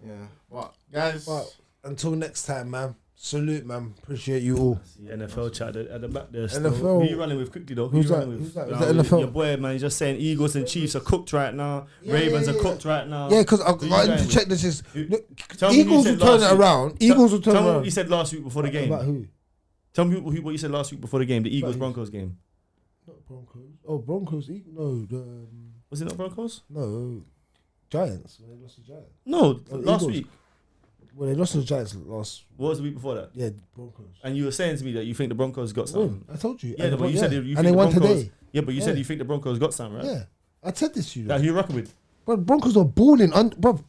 Yeah. What, guys? But until next time, man. Salute, man. Appreciate you all. See NFL chat at the back there. Still. NFL. Who you running with quickly though? Who's you that? running with? Who's that? Is Nah, that NFL? Your boy, man. He's just saying Eagles and Chiefs are cooked right now. Ravens are cooked right now. Yeah, because I Who you need going to with? check this. Is Tell me who Eagles you will said turn last it week. around. Eagles will turn Tell me around. what you said last week before the game. About who? Tell me what you said last week before the game. The Eagles Broncos game. Not Broncos. Oh, Broncos. No, Was it not Broncos? no, Giants. When they lost to Giants. No, Oh, last Eagles. week. Well, they lost to the Giants last. What was the week before that? Yeah, Broncos. And you were saying to me that you think the Broncos got Won. something. I told you. Yeah, but you said you think and they the won Broncos. today. Yeah, but you said Yeah. you think the Broncos got something, right? Yeah, I said this to you. That who you rocking with? But Broncos are balling. Bro,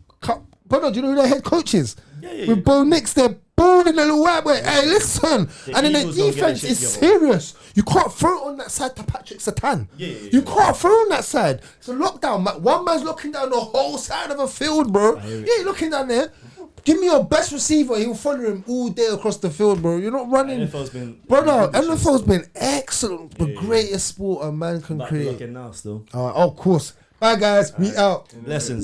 brother, do you know who their head coach is? Yeah. With Bo Nix, they're balling a little white boy. Hey, listen. And then the Eagles don't get defense their is shit together. serious. You can't throw it on that side to Patrick Satan. Yeah. You can't throw on that side. It's a lockdown. One man's looking down the whole side of a field, bro. hear it. Yeah, you're looking down there. Give me your best receiver. He'll follow him all day across the field, bro. You're not running. NFL's been... Brother, NFL's been excellent. The greatest sport a man can Back create. looking now still. Oh, of course. Bye, guys. We out. Lessons.